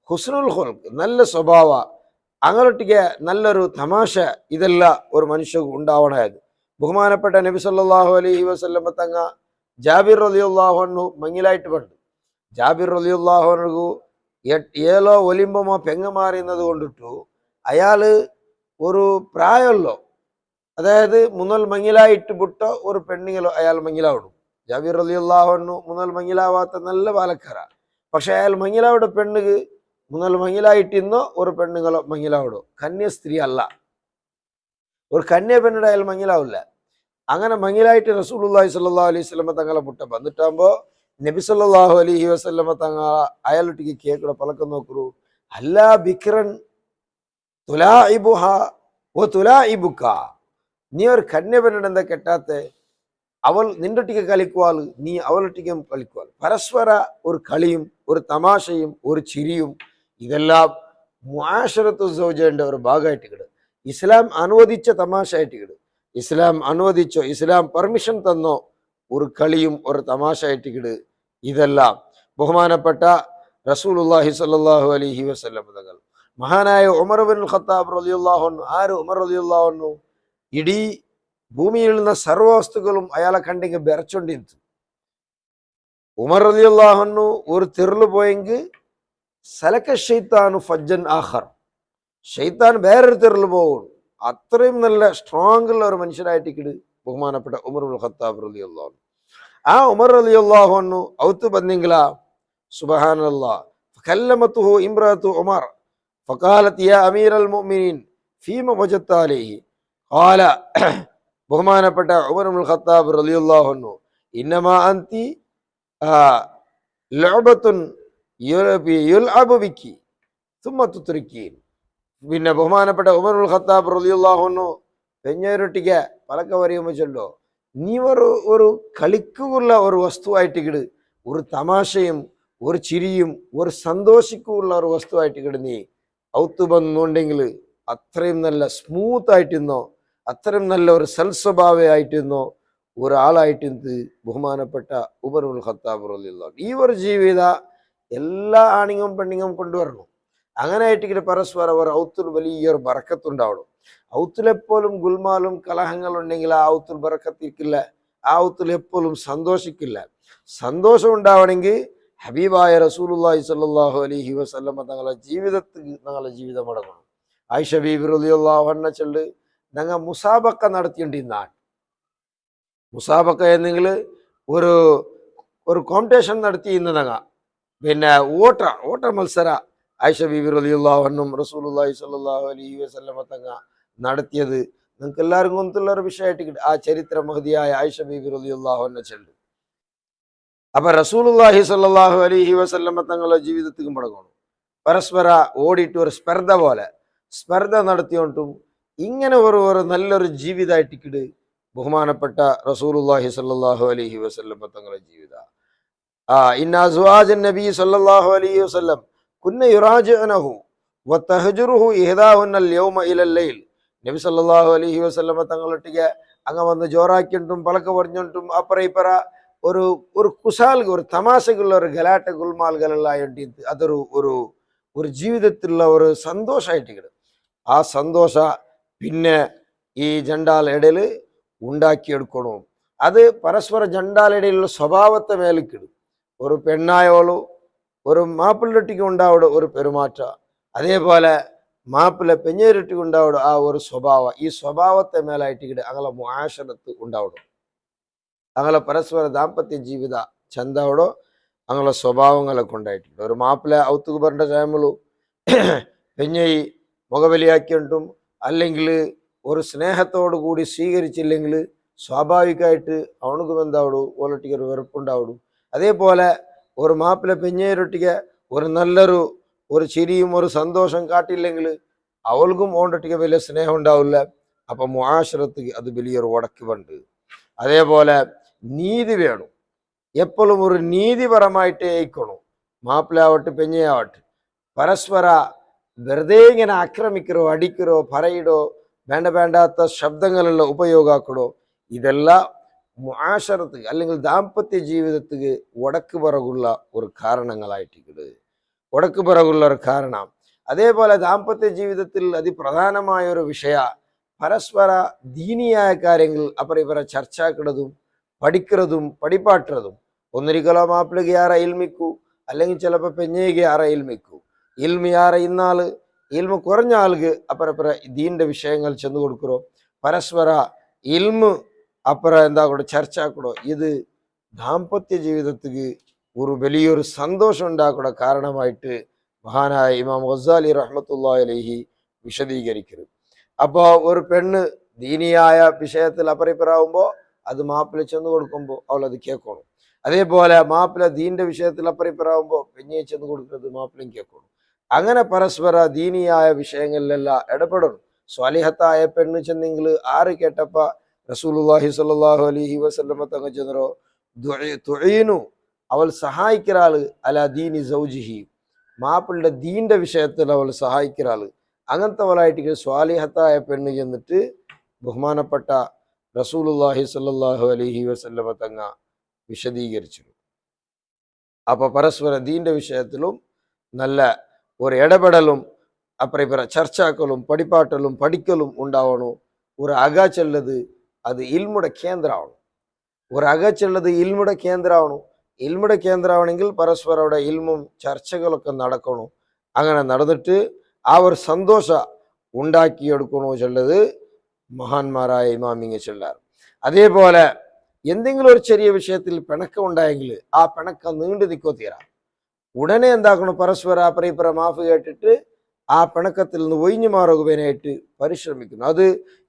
ഹുസ്നുൽ ഖുൽഖ്, നല്ല സ്വഭാവ, അങ്ങനൊട്ടിക്ക് നല്ലൊരു തമാശ ഇതെല്ലാം ഒരു മനുഷ്യക്ക് ഉണ്ടാവണത്. ബഹുമാനപ്പെട്ട നബി സല്ലല്ലാഹു അലൈഹി വസല്ലം തങ്ങ ജാബിർ റളിയല്ലാഹു അൻഹു മങ്ങിലായിട്ട് പണ്ട്. ജാബിർ റളിയല്ലാഹു അൻഹു ഏലോ ഒലിമ്പമോ പെങ്ങമാറിയുന്നത് കൊണ്ടിട്ടു അയാള് ഒരു പ്രായമല്ലോ, അതായത് മുന്നൽ മങ്ങിലായിട്ട് വിട്ട ഒരു പെണ്ണുങ്ങളോ അയാൾ മങ്ങിലാവിടും. ജാബിർ റളിയല്ലാഹു അൻഹു മുന്നൽ മങ്ങിലാവാത്ത നല്ല പാലക്കാര. പക്ഷെ അയാൾ മങ്ങിലാവിടെ പെണ്ണുക്ക് മുന്നൽ മങ്ങിലായിട്ടിന്നോ ഒരു പെണ്ണുങ്ങളോ മങ്ങിലാവിടും. കന്യ സ്ത്രീ അല്ല, ഒരു കന്യ പെണ്ണിടെ അയാൾ മങ്ങിലാവില്ല. അങ്ങനെ മങ്ങിലായിട്ട് റസൂലുള്ളാഹി സ്വല്ലല്ലാഹു അലൈഹി വസല്ലം തങ്ങളെ മുട്ട വന്നിട്ടാകുമ്പോൾ നബി സല്ലല്ലാഹു അലൈഹി വസല്ലം തങ്ങ അയാളൊട്ടിക്ക് കേൾക്കുന്ന പലക്കം നോക്കൂ. അല്ലാ ബിക്രൻ തുലാഇബുഹ വ തുലാഇബുക. നീ ഒരു കന്യ പെണ്ണിടെ എന്താ കെട്ടാത്തെ? അവൾ നിന്റൊട്ടിക്ക് കളിക്കുവാൾ, നീ അവളൊട്ടിക്കും കളിക്കുവാൾ. പരസ്പര ഒരു കളിയും ഒരു തമാശയും ഒരു ചിരിയും ഇതെല്ലാം മുആശറത്തു സൗജയുടെ ഒരു ഭാഗമായിട്ട് കിട്ടും. ഇസ്ലാം അനുവദിച്ച തമാശ ആയിട്ടിക്കിട്. ഇസ്ലാം അനുവദിച്ചോ, ഇസ്ലാം പെർമിഷൻ തന്നോ ഒരു കളിയും ഒരു തമാശ ആയിട്ടിക്കിട്. ഇതെല്ലാം ബഹുമാനപ്പെട്ട റസൂലുള്ളാഹി സ്വല്ലല്ലാഹു അലൈഹി വസല്ലം തങ്ങൾ, മഹാനായ ഉമർ ഇബ്നുൽ ഖത്താബ് റളിയല്ലാഹു അൻഹു, ആര് ഉമർ റളിയല്ലാഹു അൻഹു, ഇടീ ഭൂമിയിൽ നിന്ന് സർവ്വ വസ്തുക്കളും അയാളെ കണ്ടെങ്കിൽ ബെറച്ചൊണ്ടിരുന്നു. ഉമർ റളിയല്ലാഹു അൻഹു ഒരു തെരുള് പോയെങ്കിൽ സലക ഷൈത്താനു ഫജ്ജൻ ആഖർ, ഷെയ്ത്താൻ വേറൊരു തെരുള് പോകും. അത്രയും നല്ല സ്ട്രോങ് ഉള്ള ഒരു മനുഷ്യനായിട്ടിക്കിട് ബഹുമാനപ്പെട്ട ഉമർ ഇബ്നുൽ ഖത്താബ് റളിയല്ലാഹു അൻഹു. ആ ഉമർ റളിയല്ലാഹു അൻഹു ഔത്ത് ബന്നിങ്ങളാ സുബ്ഹാനല്ലാഹ് ഫകല്ലമതുഹു ഇംറഅതു ഉമർ ഫഖാലത് യാ അമീറൽ മുഅ്മിനീൻ ഫീമ വജദ്ത അലൈഹി ഖാല, ബഹുമാനപ്പെട്ട ഉമർ ഇബ്നുൽ ഖത്താബ് റളിയല്ലാഹു അൻഹു, ഇന്നമാ അൻതി ലഅബത്തുൻ യുൽഅബു ബിക്കി സുമ്മ തുത്രിക്കീൻ. പിന്നെ ബഹുമാനപ്പെട്ട ഉമർ ഇബ്നുൽ ഖത്താബ് റളിയല്ലാഹു അൻഹു പെഞ്ഞേരൊട്ടിക്ക് പലക്ക പറയുമ്പോൾ ചൊല്ലോ, നീ ഒരു കളിക്കുള്ള ഒരു വസ്തുവായിട്ടിക്കിട്, ഒരു തമാശയും ഒരു ചിരിയും ഒരു സന്തോഷിക്കുള്ള ഒരു വസ്തുവായിട്ടിക്കിട് നീ ഔത്ത് വന്നുണ്ടെങ്കിൽ അത്രയും നല്ല സ്മൂത്ത് ആയിട്ടിരുന്നോ, അത്രയും നല്ല ഒരു സൽസ്വഭാവമായിട്ടിരുന്നോ ഒരാളായിട്ടിരുന്നത് ബഹുമാനപ്പെട്ട ഉമർ ഇബ്നുൽ ഖത്താബ് റളിയല്ലാഹു അൻഹു. ഈ ഒരു ജീവിത എല്ലാ ആണിങ്ങും പെണ്ണിങ്ങും കൊണ്ടുവരണം. അങ്ങനെ ആയിട്ടിങ്ങനെ പരസ്പരം ഒരു ഔത്തിൽ വലിയൊരു ബറക്കത്തുണ്ടാവണം. ഔത്തിലെപ്പോഴും ഗുൽമാലും കലഹങ്ങളുണ്ടെങ്കിൽ ആ ഔത്തിൽ ബറക്കത്തിക്കില്ല, ആ ഔത്തിൽ എപ്പോഴും സന്തോഷിക്കില്ല. സന്തോഷം ഉണ്ടാവണമെങ്കിൽ ഹബീബായ റസൂലുള്ളാഹി സ്വല്ലല്ലാഹു അലൈഹി വസല്ലം തങ്ങളുടെ ജീവിതം അടങ്ങണം. ആയിഷ ബീബി റളിയല്ലാഹു അൻഹ ചൊല്ല്, ഞങ്ങൾ മുസാബക്ക നടത്തിയിട്ടുണ്ടാണ്. മുസാബക്ക എന്നെങ്കിൽ ഒരു ഒരു കോമ്പറ്റീഷൻ നടത്തി ഇന്ന് ഞങ്ങൾ പിന്നെ ഓട്ട മത്സര ആയിഷ ബീബി റളിയല്ലാഹു അൻഹും റസൂലുള്ളാഹി സ്വല്ലല്ലാഹു അലൈഹി വസല്ലം തങ്ങ നടത്തിയത് നിങ്ങൾക്ക് എല്ലാവർക്കും കൊണ്ടുള്ള ഒരു വിഷയമായിട്ട് ആ ചരിത്ര മഹതിയായ ആയിഷ ബീബി റളിയല്ലാഹു അൻഹ ചൊല്ല്. അപ്പൊ റസൂലുള്ളാഹി സ്വല്ലല്ലാഹു അലൈഹി വസല്ലം തങ്ങളുടെ ജീവിതത്തിലും മടങ്ങണം. പരസ്പര ഓടിയിട്ട് ഒരു സ്പർദ്ധ നടത്തിയോണ്ടും ഇങ്ങനെ ഒരു നല്ലൊരു ജീവിതമായിട്ടിക്കിട് ബഹുമാനപ്പെട്ട റസൂലുള്ളാഹി സ്വല്ലല്ലാഹു അലൈഹി വസല്ലം തങ്ങളുടെ ജീവിത. ഇന്ന അസ്വാജൻ നബി സ്വല്ലല്ലാഹു അലൈഹി വസല്ലം കുന്ന യുറാജിഉനഹു വതഹജുറുഹു ഇഹ്ദാഹുന്നൽ യൗമ ഇലൽ ലൈൽ. നബി സല്ലല്ലാഹു അലൈഹി വസല്ലം തങ്ങളൊട്ടിಗೆ അങ്ങ് വന്ന് ജോറാക്കിയിട്ടും പലക്ക പറഞ്ഞിട്ടും അപ്പറ ഇപ്പറ ഒരു കുശാൽ ഒരു തമാശക്കുള്ള ഒരു ഗലാട്ട ഗുൽമാലുകളെല്ലാം അതൊരു ഒരു ജീവിതത്തിലുള്ള ഒരു സന്തോഷമായിട്ടിക്കിടും. ആ സന്തോഷ പിന്നെ ഈ ജണ്ടാലിടയിൽ ഉണ്ടാക്കിയെടുക്കണം. അത് പരസ്പര ജണ്ടാലിടയിലുള്ള സ്വഭാവത്തെ മേലിക്കിടും. ഒരു പെണ്ണായോളൂ ഒരു മാപ്പിളൊട്ടിക്ക് ഉണ്ടാവുന്ന ഒരു പെരുമാറ്റ, അതേപോലെ മാപ്പിള പെഞ്ഞേരൊട്ടിക്ക് ഉണ്ടാവുന്ന ആ ഒരു സ്വഭാവം, ഈ സ്വഭാവത്തെ മേലായിട്ടിക്കിട്ട് അങ്ങനെ മുആശറത്ത് ഉണ്ടാവണം. അങ്ങനെ പരസ്പര ദാമ്പത്യ ജീവിത ചന്താവടോ അങ്ങനെ സ്വഭാവങ്ങളൊക്കെ ഉണ്ടായിട്ടുണ്ട്. ഒരു മാപ്പിള ഔത്തുക്ക് പറഞ്ഞ ടൈമിലു പെഞ്ഞയി മുഖബലിയാക്കിയിട്ടും അല്ലെങ്കിൽ ഒരു സ്നേഹത്തോടു കൂടി സ്വീകരിച്ചില്ലെങ്കിൽ സ്വാഭാവികമായിട്ട് അവനക്കും എന്താവടു ഓലൊട്ടിക്ക് ഒരു വെറുപ്പുണ്ടാവിടും. അതേപോലെ ഒരു മാപ്പിള പെഞ്ഞേരൊട്ടിക്ക് ഒരു നല്ലൊരു ഒരു ചിരിയും ഒരു സന്തോഷം കാട്ടിയില്ലെങ്കിൽ അവൾക്കും ഓണ്ടൊട്ടിക്ക് വലിയ സ്നേഹം ഉണ്ടാവില്ല. അപ്പം മുആശറത്ത് അത് വലിയൊരു ഉടക്കുണ്ട്. അതേപോലെ നീതി വേണം, എപ്പോഴും ഒരു നീതിപരമായിട്ട് ആയിക്കണം. മാപ്പിളയാവട്ടെ പെഞ്ഞയാവട്ടെ പരസ്പര വെറുതെ ഇങ്ങനെ ആക്രമിക്കറോ അടിക്കറോ പറയിടോ വേണ്ടാത്ത ശബ്ദങ്ങളുള്ള ഉപയോഗാക്കടോ ഇതെല്ലാം മുആശറത്ത് അല്ലെങ്കിൽ ദാമ്പത്യ ജീവിതത്തിന് ഉടക്ക് പിറകുള്ള ഒരു കാരണങ്ങളായിട്ടിരിക്കുന്നത്, ഉടക്ക് പിറകുള്ള ഒരു കാരണം. അതേപോലെ ദാമ്പത്യ ജീവിതത്തിൽ അതിപ്രധാനമായ ഒരു വിഷയ പരസ്പര ദീനിയായ കാര്യങ്ങൾ അപ്പുറം ഇപ്പുറം ചർച്ചാക്കുന്നതും പഠിക്കുന്നതും പഠിപ്പാട്ടുന്നതും. ഒന്നൊരിക്കലോ മാപ്പിളക്ക് ആരെ ഇൽമിക്കൂ, അല്ലെങ്കിൽ ചിലപ്പോൾ പെഞ്ഞയ്ക്ക് ആരെ ഇൽമിക്കൂ. ഇൽമി ആരെ ഇന്നാള് ഇൽമ കുറഞ്ഞ ആൾക്ക് അപ്പുറപ്പുറം ദീൻ്റെ വിഷയങ്ങൾ ചെന്ന് കൊടുക്കുറോ, പരസ്പര ഇൽമ് അപ്പുറം എന്താ കൂടെ ചർച്ചാക്കൂടോ. ഇത് ദാമ്പത്യ ജീവിതത്തിന് ഒരു വലിയൊരു സന്തോഷം ഉണ്ടാക്കുന്ന കാരണമായിട്ട് മഹാനായ ഇമാം ഗസാലി റഹ്മത്തുള്ളാഹി അലൈഹി വിശദീകരിക്കരുത്. അപ്പോൾ ഒരു പെണ്ണ് ദീനിയായ വിഷയത്തിൽ അപ്പറിപ്പറാവുമ്പോൾ അത് മാപ്പിള ചെന്ന് കൊടുക്കുമ്പോൾ അവൾ അത് കേൾക്കണം. അതേപോലെ മാപ്പിള ദീൻ്റെ വിഷയത്തിൽ അപ്പറിപ്പറാവുമ്പോൾ പെഞ്ഞെ ചെന്ന് കൊടുക്കുന്നത് മാപ്പിളയും കേൾക്കണം. അങ്ങനെ പരസ്പര ദീനിയായ വിഷയങ്ങളിലെല്ലാം ഇടപെടണം. സ്വാലിഹത്തായ പെണ്ണ് ചെന്നെങ്കിൽ ആറ് കേട്ടപ്പ റസൂലുള്ളാഹി സ്വല്ലല്ലാഹു അലൈഹി വസല്ലം തങ്ങൾ ചെന്നോ തുഈനു അവൾ സഹായിക്കുന്ന ആള് അല ദീനി സൗജിഹി, മാപ്പിളുടെ ദീൻ്റെ വിഷയത്തിൽ അവൾ സഹായിക്കുന്ന ആള്. അങ്ങനത്തെ പോലായിട്ട് സ്വാലിഹത്തായ പെണ്ണ് ചെന്നിട്ട് ബഹുമാനപ്പെട്ട റസൂലുള്ളാഹി സ്വല്ലല്ലാഹു അലൈഹി വസല്ലമ തങ്ങ വിശദീകരിച്ചു. അപ്പൊ പരസ്പര ദീന്റെ വിഷയത്തിലും നല്ല ഒരു ഇടപെടലും അപ്പുറം ഇപ്പുറം ചർച്ചാക്കലും പഠിപ്പാട്ടലും പഠിക്കലും ഉണ്ടാവണം. ഒരു അകച്ചുള്ളത് അത് ഇൽമുടെ കേന്ദ്രമാവണം. ഒരു അകച്ചുള്ളത് ഇൽമുടെ കേന്ദ്രമാവണം. ഇൽമുടെ കേന്ദ്രമാണെങ്കിൽ പരസ്പരം അവിടെ ഇൽമും ചർച്ചകളൊക്കെ നടക്കണം. അങ്ങനെ നടന്നിട്ട് ആ ഒരു സന്തോഷം ഉണ്ടാക്കിയെടുക്കണോ ചൊല്ലത് മഹാന്മാരായ ഇമാമിങ്ങ ചൊല്ലാറ്. അതേപോലെ എന്തെങ്കിലും ഒരു ചെറിയ വിഷയത്തിൽ പിണക്കം ഉണ്ടായെങ്കിൽ ആ പിണക്കം നീണ്ടു നിൽക്കോ തീരാ. ഉടനെ എന്താക്കണം, പരസ്പരം അപ്പുറം ഇപ്പുറം മാഫ് കേട്ടിട്ട് ആ പിണക്കത്തിൽ നിന്ന് ഒഴിഞ്ഞു മാറുവാനായിട്ട് പരിശ്രമിക്കുന്നു. അത്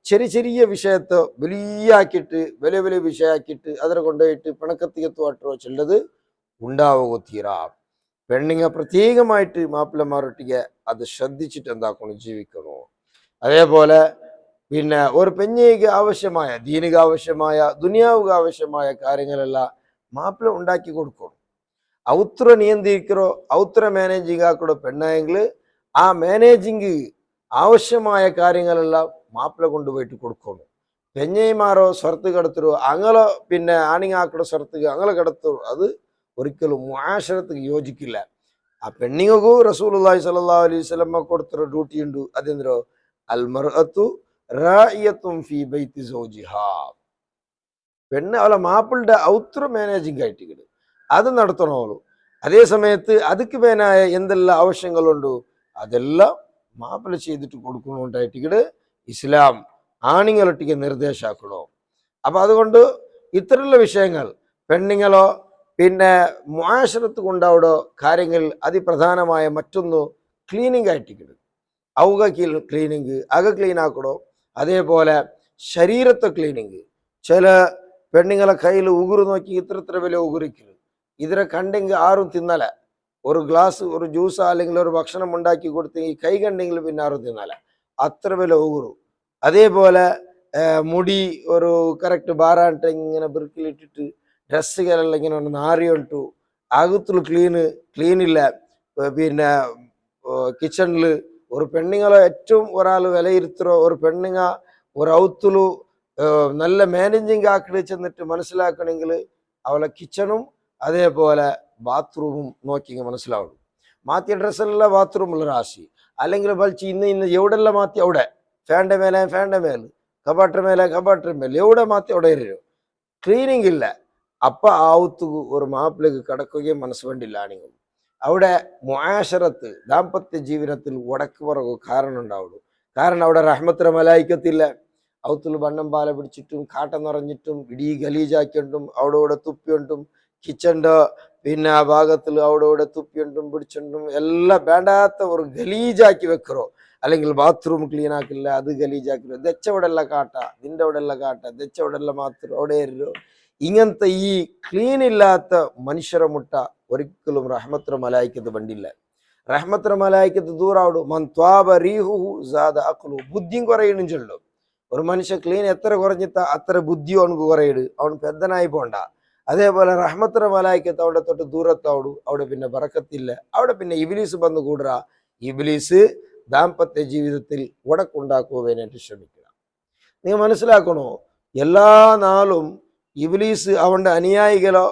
ചെറിയ ചെറിയ വിഷയത്തെ വലിയാക്കിയിട്ട് വലിയ വലിയ വിഷയമാക്കിയിട്ട് അതിനെ കൊണ്ടുപോയിട്ട് പിണക്കത്തിയെത്തുവാട്ടോ ചൊല്ലത് ഉണ്ടാവുക തീരാ. പെണ്ണിങ്ങ പ്രത്യേകമായിട്ട് മാപ്പിളമാരൊട്ടിക്ക് അത് ശ്രദ്ധിച്ചിട്ട് എന്താക്കണം, ജീവിക്കണോ. അതേപോലെ പിന്നെ ഒരു പെഞ്ഞയ്ക്ക് ആവശ്യമായ ദീനിക ആവശ്യമായ ദുനിയാവുക ആവശ്യമായ കാര്യങ്ങളെല്ലാം മാപ്പിള ഉണ്ടാക്കി കൊടുക്കണം. ഔത്ര നിയന്ത്രിക്കറോ ഔത്ര മാനേജിങ് ആക്കടോ പെണ്ണായെങ്കിൽ ആ മാനേജിങ് ആവശ്യമായ കാര്യങ്ങളെല്ലാം മാപ്പിള കൊണ്ടുപോയിട്ട് കൊടുക്കണം. പെഞ്ഞൈമാരോ സ്വർത്ത് കടത്തരോ അങ്ങളോ പിന്നെ ആണിങ്ങാക്കടോ സ്വർക്ക് അങ്ങളെ കടത്തോ അത് ഒരിക്കലും മുആശറത്തിക്ക് യോജിക്കില്ല. ആ പെണ്ണിങ്ങൾക്കും റസൂലുള്ളാഹി സ്വല്ലല്ലാഹു അലൈഹി വസല്ലം കൊടുത്തൊരു ഡ്യൂട്ടി ഉണ്ട്. അതെന്തോ അൽ മർഅത്തു റായിയത്തുൻ ഫീ ബൈത്തി സൗജിഹാ. പെണ്ണ് അവളെ മാപ്പിളുടെ ഔത്ര മാനേജിങ് ആയിട്ട് അത് നടത്തണോളൂ. അതേ സമയത്ത് അതുക്ക് മേനായ എന്തെല്ലാം ആവശ്യങ്ങളുണ്ടോ അതെല്ലാം മാപ്പിള ചെയ്തിട്ട് കൊടുക്കണോണ്ടായിട്ട് ഇസ്ലാം ആണിങ്ങളൊട്ടിക്ക് നിർദ്ദേശാക്കണോ. അപ്പൊ അതുകൊണ്ട് ഇത്തരമുള്ള വിഷയങ്ങൾ പെണ്ണുങ്ങളോ പിന്നെ മുആശറത്ത് കൊണ്ടവിടെ കാര്യങ്ങൾ അതിപ്രധാനമായ മറ്റൊന്ന് ക്ലീനിങ് ആയിട്ട് ഔക ക്ലീനിങ് അക ക്ലീൻ ആക്കണോ. അതേപോലെ ശരീരത്തെ ക്ലീനിങ്. ചില പെണ്ണുങ്ങളെ കയ്യിൽ ഉಗುರು നോക്കി ഇത്ര വലിയ ഉಗುರಿക്കല് ഇതിനെ കണ്ടെങ്കിൽ ആരും തിന്നല. ഒരു ഗ്ലാസ് ഒരു ജ്യൂസ് അല്ലെങ്കിൽ ഒരു ഭക്ഷണം ഉണ്ടാക്കി കൊടുത്തെങ്കിൽ കൈ കണ്ടെങ്കിൽ പിന്നെ ആരും തിന്നല, അത്ര വലിയ ഉಗುರು. അതേപോലെ മുടി ഒരു കറക്റ്റ് ബാറാണ്ട് ഇങ്ങനെ ബിർക്കിലിട്ടിട്ട് ഡ്രസ്സുകളെല്ലാം ഇങ്ങനെ നാറിയുണ്ടു അകത്തുള്ള ക്ലീനില്ല. പിന്നെ കിച്ചണിൽ ഒരു പെണ്ണുങ്ങളെ ഏറ്റവും ഒരാൾ വിലയിരുത്തോ ഒരു പെണ്ണുങ്ങ ഒരു ഔത്തുലു നല്ല മാനേജിങ് ആക്കി ചെന്നിട്ട് മനസ്സിലാക്കണമെങ്കിൽ അവളെ കിച്ചണും അതേപോലെ ബാത്റൂമും നോക്കി മനസ്സിലാവുള്ളൂ. മാറ്റിയ ഡ്രസ്സെല്ലാം ബാത്റൂമുള്ള രാശി അല്ലെങ്കിൽ വലിച്ച് ഇന്ന് എവിടെല്ലാം മാറ്റി അവിടെ ഫാൻ്റെ മേലെ കബാട്ടർ മേലെ എവിടെ മാറ്റി അവിടെ ഇരും ക്ലീനിങ് ഇല്ല. അപ്പൊ ആവുത്തു ഒരു മാപ്പിലേക്ക് കടക്കുകയും മനസ്സ് വേണ്ടില്ലാണെങ്കിൽ അവിടെ മുആശറത്ത് ദാമ്പത്യ ജീവിതത്തിൽ ഉടക്ക് പുറകു കാരണം ഉണ്ടാവുള്ളൂ. കാരണം അവിടെ റഹ്മത്തുൽ മലായിക്കത്തില്ല. ഔത്തുൽ വണ്ണം പാല പിടിച്ചിട്ടും കാട്ടം നിറഞ്ഞിട്ടും ഇടീ ഗലീജാക്കിയിട്ടും അവിടെ ഇവിടെ തുപ്പിയുണ്ടും കിച്ചൻ്റെ പിന്നെ ആ ഭാഗത്തിൽ അവിടെ ഇവിടെ തുപ്പിയുണ്ടും പിടിച്ചുണ്ടും എല്ലാം വേണ്ടാത്ത ഒരു ഗലീജാക്കി വെക്കറോ. അല്ലെങ്കിൽ ബാത്റൂം ക്ലീൻ ആക്കില്ല അത് ഗലീജാക്കില്ല ദെച്ചവിടെല്ലാം കാട്ട നിന്റെ അവിടെ എല്ലാം കാട്ട ദെച്ചവിടെല്ലാം മാത്രം അവിടെ ഇരുന്നോ. ഇങ്ങനത്തെ ഈ ക്ലീൻ ഇല്ലാത്ത മനുഷ്യരെ മുട്ട ഒരിക്കലും റഹ്മത്തുൽ മലായിക്കത്ത് വണ്ടില്ല. റഹ്മത്തുൽ മലായിക്കത്ത് ദൂരാവിടും. മൻ ത്വാബ റീഹുഹു സാദ അഖ്ലു. ബുദ്ധിയും കുറയണം ചൊല്ലു. ഒരു മനുഷ്യ ക്ലീൻ എത്ര കുറഞ്ഞിത്ത അത്ര ബുദ്ധി അവനക്ക് കുറയിട്, അവൻ പെద్దനായി പോണ്ട. അതേപോലെ റഹ്മത്തുൽ മലായിക്കത്ത് അവിടെ തൊട്ട് ദൂരത്താവിടും. അവിടെ പിന്നെ ബറക്കത്തില്ല. അവിടെ പിന്നെ ഇബ്ലീസ് വന്ന് കൂടുക. ഇബ്ലീസ് ദാമ്പത്യ ജീവിതത്തിൽ ഉടക്കുണ്ടാക്കുവാനായിട്ട് ശ്രമിക്കുക. നിങ്ങൾ മനസ്സിലാക്കണോ, എല്ലാ നാളും ഇബ്ലീസ് അവൻ്റെ അനുയായികളോ